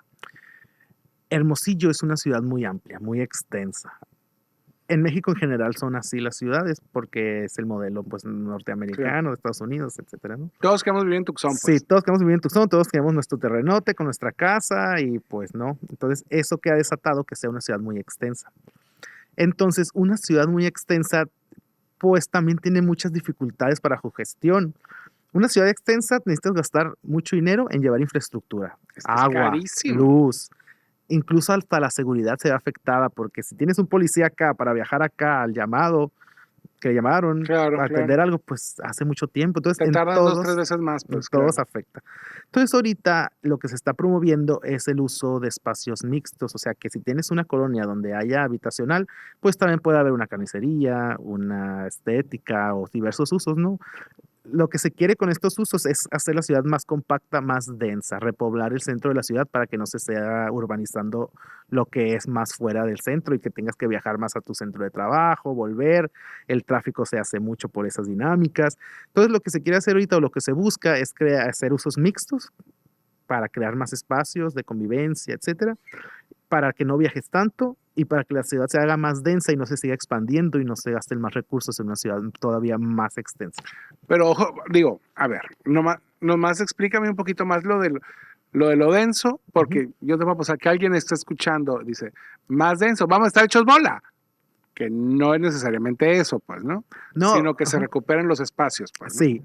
Hermosillo es una ciudad muy amplia, muy extensa. En México en general son así las ciudades porque es el modelo pues Claro. norteamericano, de Estados Unidos, etcétera, ¿no? Todos queremos vivir en Tucson, Sí, pues. todos queremos vivir en Tucson, todos queremos nuestro terrenote con nuestra casa y pues no. Entonces, eso que ha desatado que sea una ciudad muy extensa. Entonces, una ciudad muy extensa, pues también tiene muchas dificultades para su gestión. Una ciudad extensa necesitas gastar mucho dinero en llevar infraestructura, Es que es agua, carísimo. luz, incluso hasta la seguridad se ve afectada, porque si tienes un policía acá para viajar acá al llamado, que llamaron Claro, para claro. atender algo, pues hace mucho tiempo. Entonces, Te tardas 2, 3 veces más, en pues todos claro. afecta. Entonces, ahorita lo que se está promoviendo es el uso de espacios mixtos, o sea, que si tienes una colonia donde haya habitacional, pues también puede haber una carnicería, una estética o diversos usos, ¿no? Lo que se quiere con estos usos es hacer la ciudad más compacta, más densa, repoblar el centro de la ciudad para que no se sea urbanizando lo que es más fuera del centro y que tengas que viajar más a tu centro de trabajo, volver, el tráfico se hace mucho por esas dinámicas. Entonces lo que se quiere hacer ahorita o lo que se busca es hacer usos mixtos para crear más espacios de convivencia, etcétera, para que no viajes tanto y para que la ciudad se haga más densa y no se siga expandiendo y no se gasten más recursos en una ciudad todavía más extensa. Pero ojo, digo, a ver, nomás explícame un poquito más lo denso, Ujú. porque yo te voy a pasar que alguien está escuchando, dice, más denso, vamos a estar hechos bola. Que no es necesariamente eso, pues, ¿no? No, Sino que se ajá, recuperen los espacios, pues, ¿no? sí.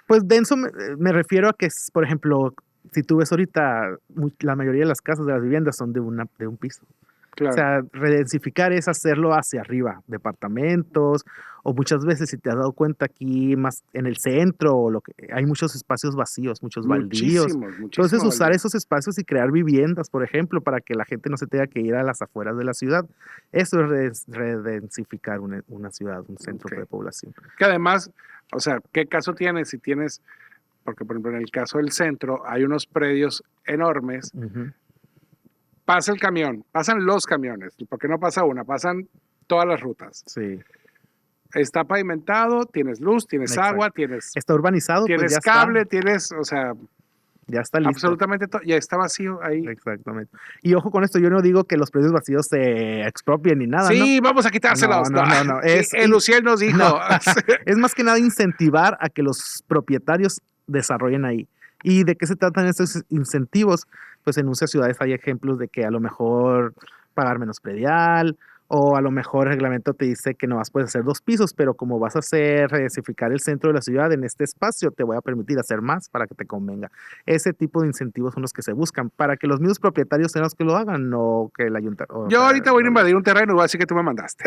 Pues denso me refiero a que, por ejemplo, si tú ves ahorita, la mayoría de las casas de las viviendas son de un piso. O Claro. sea, redensificar es hacerlo hacia arriba, departamentos, o muchas veces, si te has dado cuenta aquí más en el centro, o lo que hay muchos espacios vacíos, muchos baldíos. Muchísimos, Entonces, muchísimo usar baldío. esos espacios y crear viviendas, por ejemplo, para que la gente no se tenga que ir a las afueras de la ciudad. Eso es redensificar una ciudad, un centro Ok. de población. Que además, o sea, ¿qué caso tienes si tienes, porque por ejemplo en el caso del centro hay unos predios enormes, Ujú. pasa el camión, pasan los camiones, porque no pasa una, pasan todas las rutas. Sí, Está pavimentado, tienes luz, tienes agua, exacto. tienes, Está urbanizado, pues tienes cable, tienes, o sea, ya está listo. absolutamente todo, ya está vacío ahí. Exactamente. Y ojo con esto, yo no digo que los predios vacíos se expropien ni nada, ¿no? Sí, vamos a No, quitárselos. No, no, no, no. el Luciel nos No, dijo. es más que nada incentivar a que los propietarios desarrollen ahí. ¿Y de qué se tratan estos incentivos? Pues en muchas ciudades hay ejemplos de que a lo mejor pagar menos predial, o a lo mejor el reglamento te dice que no vas puedes hacer 2 pisos, pero como vas a hacer redensificar el centro de la ciudad en este espacio, te voy a permitir hacer más para que te convenga. Ese tipo de incentivos son los que se buscan para que los mismos propietarios sean los que lo hagan, no que el ayuntamiento, o Yo sea, ahorita voy a invadir un terreno y voy a decir que tú me mandaste.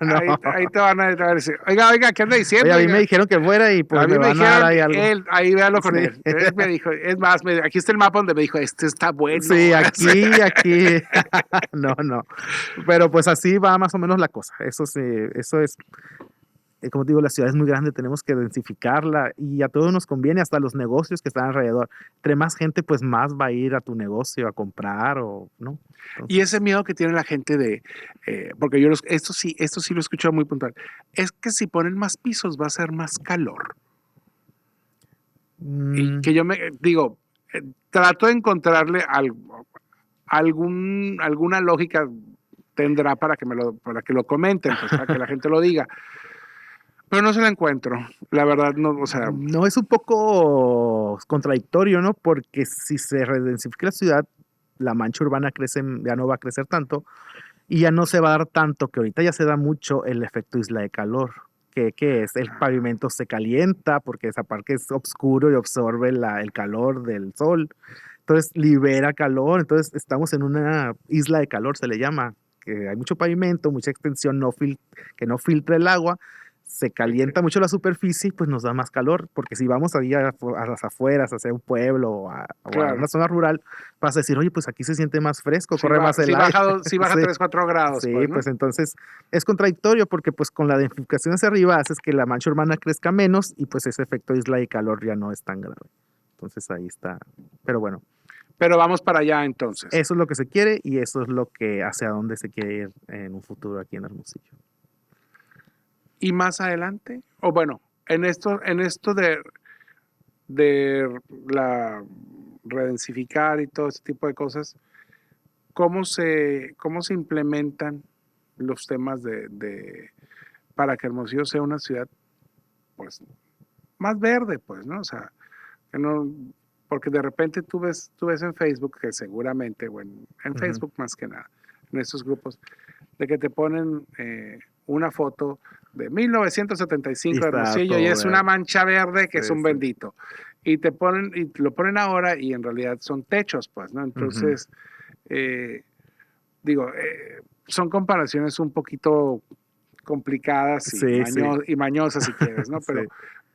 no. Ahí te van a decir, oiga, ¿qué anda Oye, diciendo? a mí me Oiga, dijeron que fuera y a pues mí me me van a dar dijeron, ahí algo. él, ahí véalo con Sí, él. Él me dijo, es más, aquí está el mapa donde me dijo, este está bueno. sí, aquí, no, no. Pero pues así va más o menos la cosa. Eso sí, eso es, como te digo, la ciudad es muy grande, tenemos que densificarla y a todos nos conviene, hasta los negocios que están alrededor. Entre más gente, pues más va a ir a tu negocio a comprar o, ¿no? Y ese Entonces, miedo que tiene la gente de, porque esto sí lo he escuchado muy puntual, es que si ponen más pisos va a ser más calor. Y mm, que yo me digo, trato de encontrarle alguna lógica tendrá para que lo comenten, pues para que la gente lo diga. Pero no se la encuentro. La verdad, no, o sea, no es un poco contradictorio, ¿no? Porque si se redensifica la ciudad, la mancha urbana crece, ya no va a crecer tanto y ya no se va a dar tanto, que ahorita ya se da mucho el efecto isla de calor, que es el pavimento se calienta porque esa parte es oscuro y absorbe el calor del sol, entonces libera calor, entonces estamos en una isla de calor, se le llama, que hay mucho pavimento, mucha extensión que no filtra el agua, se ok, calienta mucho la superficie, pues nos da más calor, porque si vamos ahí a las afueras, hacia un pueblo o a una claro. zona rural, vas a decir, oye, pues aquí se siente más fresco, Sí, corre más el aire. sí baja Sí. 3 4 grados, Sí, pues, ¿no? pues entonces es contradictorio porque pues con la densificación hacia arriba haces que la mancha urbana crezca menos y pues ese efecto isla y calor ya no es tan grave. Entonces ahí está. Pero bueno, Pero vamos para allá entonces. eso es lo que se quiere y eso es lo que hacia dónde se quiere ir en un futuro aquí en Hermosillo. Y más adelante, o bueno, en esto de la redensificar y todo ese tipo de cosas, cómo se implementan los temas para que Hermosillo sea una ciudad, pues, más verde, pues, ¿no? O sea, que no, porque de repente tú ves en Facebook que seguramente, bueno, en Ujú. Facebook más que nada, en estos grupos, de que te ponen una foto de 1975 Y de está Hermosillo y todo es una verde. mancha verde que es Sí, un sí. bendito. Y lo ponen ahora y en realidad son techos, pues, ¿no? Ujú. Entonces, digo, son comparaciones un poquito complicadas y, Sí, sí. y mañosas si quieres, ¿no? Sí.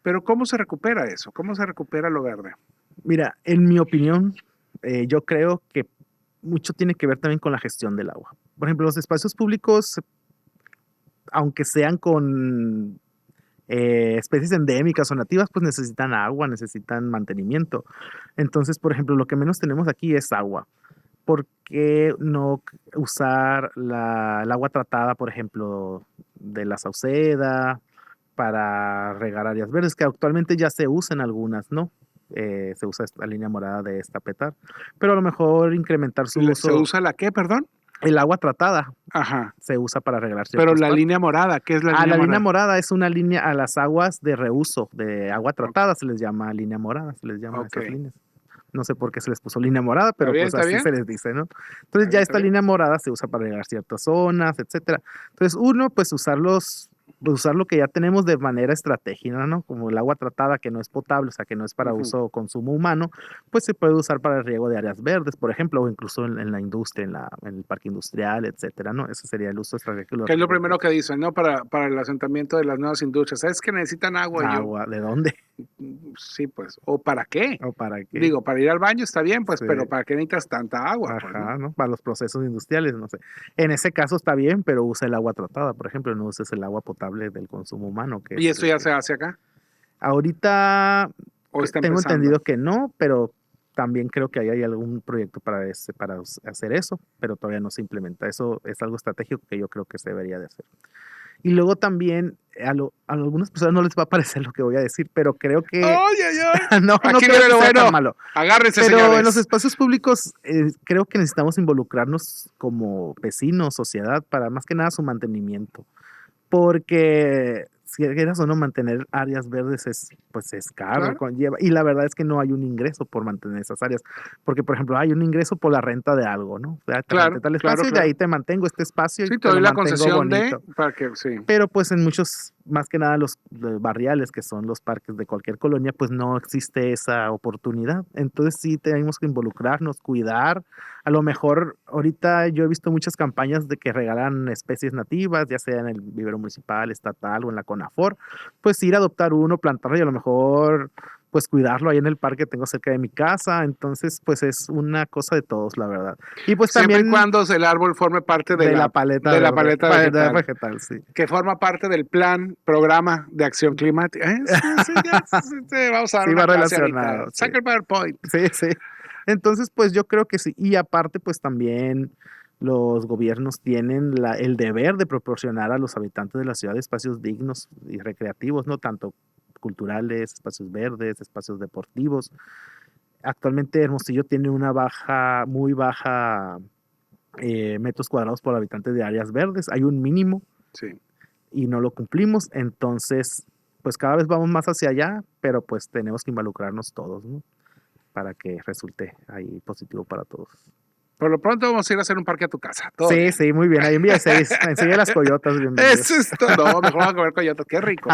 Pero ¿cómo se recupera eso? ¿Cómo se recupera lo verde? Mira, en mi opinión, yo creo que mucho tiene que ver también con la gestión del agua. Por ejemplo, los espacios públicos, aunque sean con especies endémicas o nativas, pues necesitan agua, necesitan mantenimiento. Entonces, por ejemplo, lo que menos tenemos aquí es agua. ¿Por qué no usar el agua tratada, por ejemplo, de la Sauceda para regar áreas verdes, que actualmente ya se usan algunas, ¿no? Se usa esta línea morada de Estapetar, pero a lo mejor incrementar su ¿Se uso. usa la qué, perdón? El agua tratada Ajá. se usa para regar Pero ciertos la parques. línea morada, ¿qué es la Ah, línea la línea morada? morada es una línea a las aguas de reuso, de agua Ok. tratada, se les llama línea morada, se les llama a Ok. esas líneas. No sé por qué se les puso línea morada, ¿Está pero bien? pues ¿Está así bien? se les dice, ¿no? ¿Está Entonces bien? ya ¿Está esta bien? línea morada se usa para regar ciertas zonas, etcétera. Entonces, uno, pues usar lo que ya tenemos de manera estratégica, ¿no? Como el agua tratada que no es potable, o sea, que no es para Ujú. uso o consumo humano, pues se puede usar para el riego de áreas verdes, por ejemplo, o incluso en la industria, en el parque industrial, etcétera, ¿no? Ese sería el uso estratégico de los ¿Qué es lo riegos primero verdes. que dicen, no? Para el asentamiento de las nuevas industrias. Es que necesitan agua. Y yo, Agua, ¿de dónde? sí, pues. ¿O para qué? ¿O para qué? Digo, para ir al baño está bien, pues, Sí. pero ¿para qué necesitas tanta agua? Pues, ¿no? Ajá, ¿no? Para los procesos industriales, no sé. En ese caso está bien, pero usa el agua tratada, por ejemplo, no uses el agua potable del consumo humano, que ¿Y es esto el ya que... se hace acá? Ahorita ¿O está tengo empezando? entendido que no, pero también creo que ahí hay algún proyecto para hacer eso, pero todavía no se implementa. Eso es algo estratégico que yo creo que se debería de hacer. Y luego también a algunas personas no les va a parecer lo que voy a decir, pero creo que ¡Ay, ay, ay! no, no Aquí creo viene que lo sea tan bueno. malo. Agárrense, Pero en los señores. espacios públicos creo que necesitamos involucrarnos como vecinos, sociedad, para más que nada su mantenimiento. Porque si quieras o no mantener áreas verdes pues es caro, Claro, conlleva, y la verdad es que no hay un ingreso por mantener esas áreas, porque por ejemplo hay un ingreso por la renta de algo, ¿no? O sea, te renté claro, tal claro, espacio y de ahí claro. te mantengo este espacio y Sí, te te doy lo la mantengo concesión de, bonito. para que, sí. Pero pues en muchos, más que nada los barriales, que son los parques de cualquier colonia, pues no existe esa oportunidad. Entonces sí tenemos que involucrarnos, cuidar. A lo mejor ahorita yo he visto muchas campañas de que regalan especies nativas, ya sea en el vivero municipal, estatal o en la CONAFOR. Pues ir a adoptar uno, plantarlo y a lo mejor pues cuidarlo ahí en el parque que tengo cerca de mi casa. Entonces pues es una cosa de todos, la verdad. Y pues Siempre y también cuando el árbol forme parte de la paleta de la verde, paleta paleta vegetal, vegetal, sí. que forma parte del plan, programa de acción climática. Sí, sí, ya, vamos a dar Sí, una va clase ahorita. relacionado, sí. Saca el PowerPoint. Sí, sí. Entonces, pues yo creo que sí. Y aparte, pues también los gobiernos tienen el deber de proporcionar a los habitantes de la ciudad espacios dignos y recreativos, ¿no? Tanto culturales, espacios verdes, espacios deportivos. Actualmente Hermosillo tiene una muy baja metros cuadrados por habitante de áreas verdes. Hay un mínimo Sí. y no lo cumplimos. Entonces, pues cada vez vamos más hacia allá, pero pues tenemos que involucrarnos todos, ¿no? Para que resulte ahí positivo para todos. Por lo pronto vamos a ir a hacer un parque a tu casa. Todo Sí, bien. sí, muy bien. Ahí en Villa 6, enseguida las coyotas, bienvenidos. Eso es todo. No, mejor vamos a comer coyotes. Qué rico.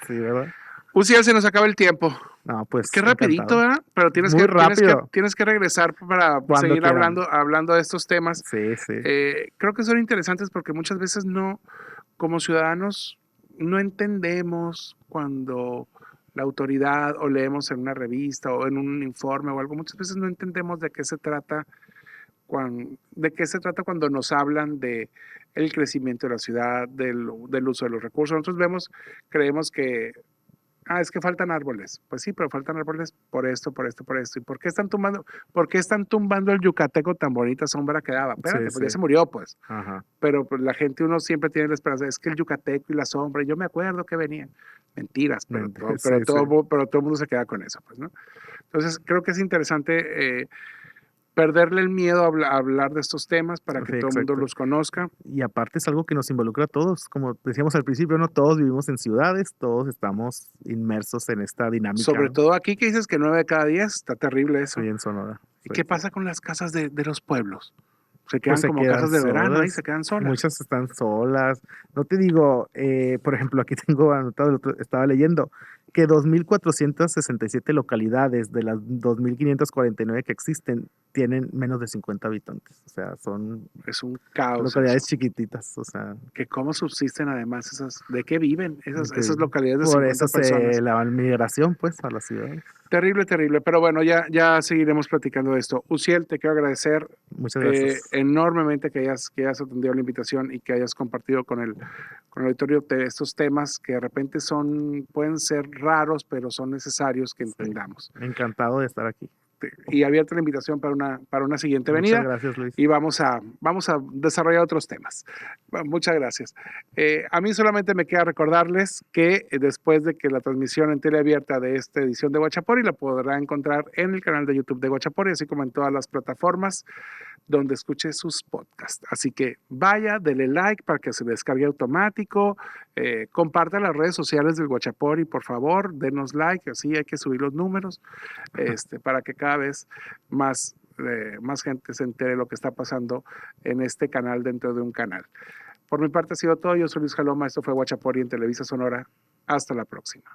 Sí, ¿verdad? Ya se nos acaba el tiempo. No, Qué pues rapidito, encantado. ¿verdad? Pero Muy rápido, tienes que regresar para cuando seguir quieran. hablando de estos temas. Sí, sí. Creo que son interesantes porque muchas veces no, como ciudadanos, no entendemos cuando la autoridad o leemos en una revista o en un informe o algo, muchas veces no entendemos de qué se trata cuando nos hablan de el crecimiento de la ciudad, del uso de los recursos. Nosotros creemos que es que faltan árboles. Pues sí, pero faltan árboles por esto, por esto, por esto. ¿Y por qué están tumbando el yucateco tan bonita sombra que daba? Sí, Espérate, pues sí. ya se murió, pues. Ajá. Pero pues, la gente, uno siempre tiene la esperanza, es que el yucateco y la sombra, y yo me acuerdo que venían. Mentiras, Sí, sí. pero todo el mundo se queda con eso, pues, ¿no? Entonces, creo que es interesante perderle el miedo a hablar de estos temas para que Sí, todo el mundo exacto. los conozca. Y aparte es algo que nos involucra a todos. Como decíamos al principio, no todos vivimos en ciudades, todos estamos inmersos en esta dinámica, Sobre ¿no? todo aquí que dices que 9 de cada 10, está terrible Sí, eso. en Sonora. ¿Y Sí, qué sí. pasa con las casas de los pueblos? Se quedan se como quedan casas de verano, ahí solas, se quedan solas. muchas están solas. No te digo, por ejemplo, aquí tengo anotado, estaba leyendo, que 2.467 localidades de las 2.549 que existen tienen menos de 50 habitantes. O sea, son Es un caos localidades eso. chiquititas, o sea, Que cómo subsisten además esas, de qué viven esas, que esas localidades de por 50 eso personas. la migración, pues, a las ciudades. Terrible, terrible. Pero bueno, ya seguiremos platicando de esto. Uciel, te quiero agradecer Muchas gracias. enormemente que hayas atendido la invitación y que hayas compartido con el auditorio de estos temas que de repente pueden ser raros, pero son necesarios que Sí, entendamos. encantado de estar aquí. Y abierta la invitación para una siguiente Muchas venida gracias, Luis. y vamos a desarrollar otros temas. Bueno, muchas gracias. A mí solamente me queda recordarles que después de que la transmisión en teleabierta de esta edición de Guachapori la podrá encontrar en el canal de YouTube de Guachapori, así como en todas las plataformas donde escuche sus podcasts. Así que vaya, dele like para que se descargue automático, comparta las redes sociales del Guachapori, por favor, denos like, así hay que subir los números, para que cada vez más gente se entere lo que está pasando en este canal dentro de un canal. Por mi parte ha sido todo, yo soy Luis Jaloma, esto fue Guachapori en Televisa Sonora, hasta la próxima.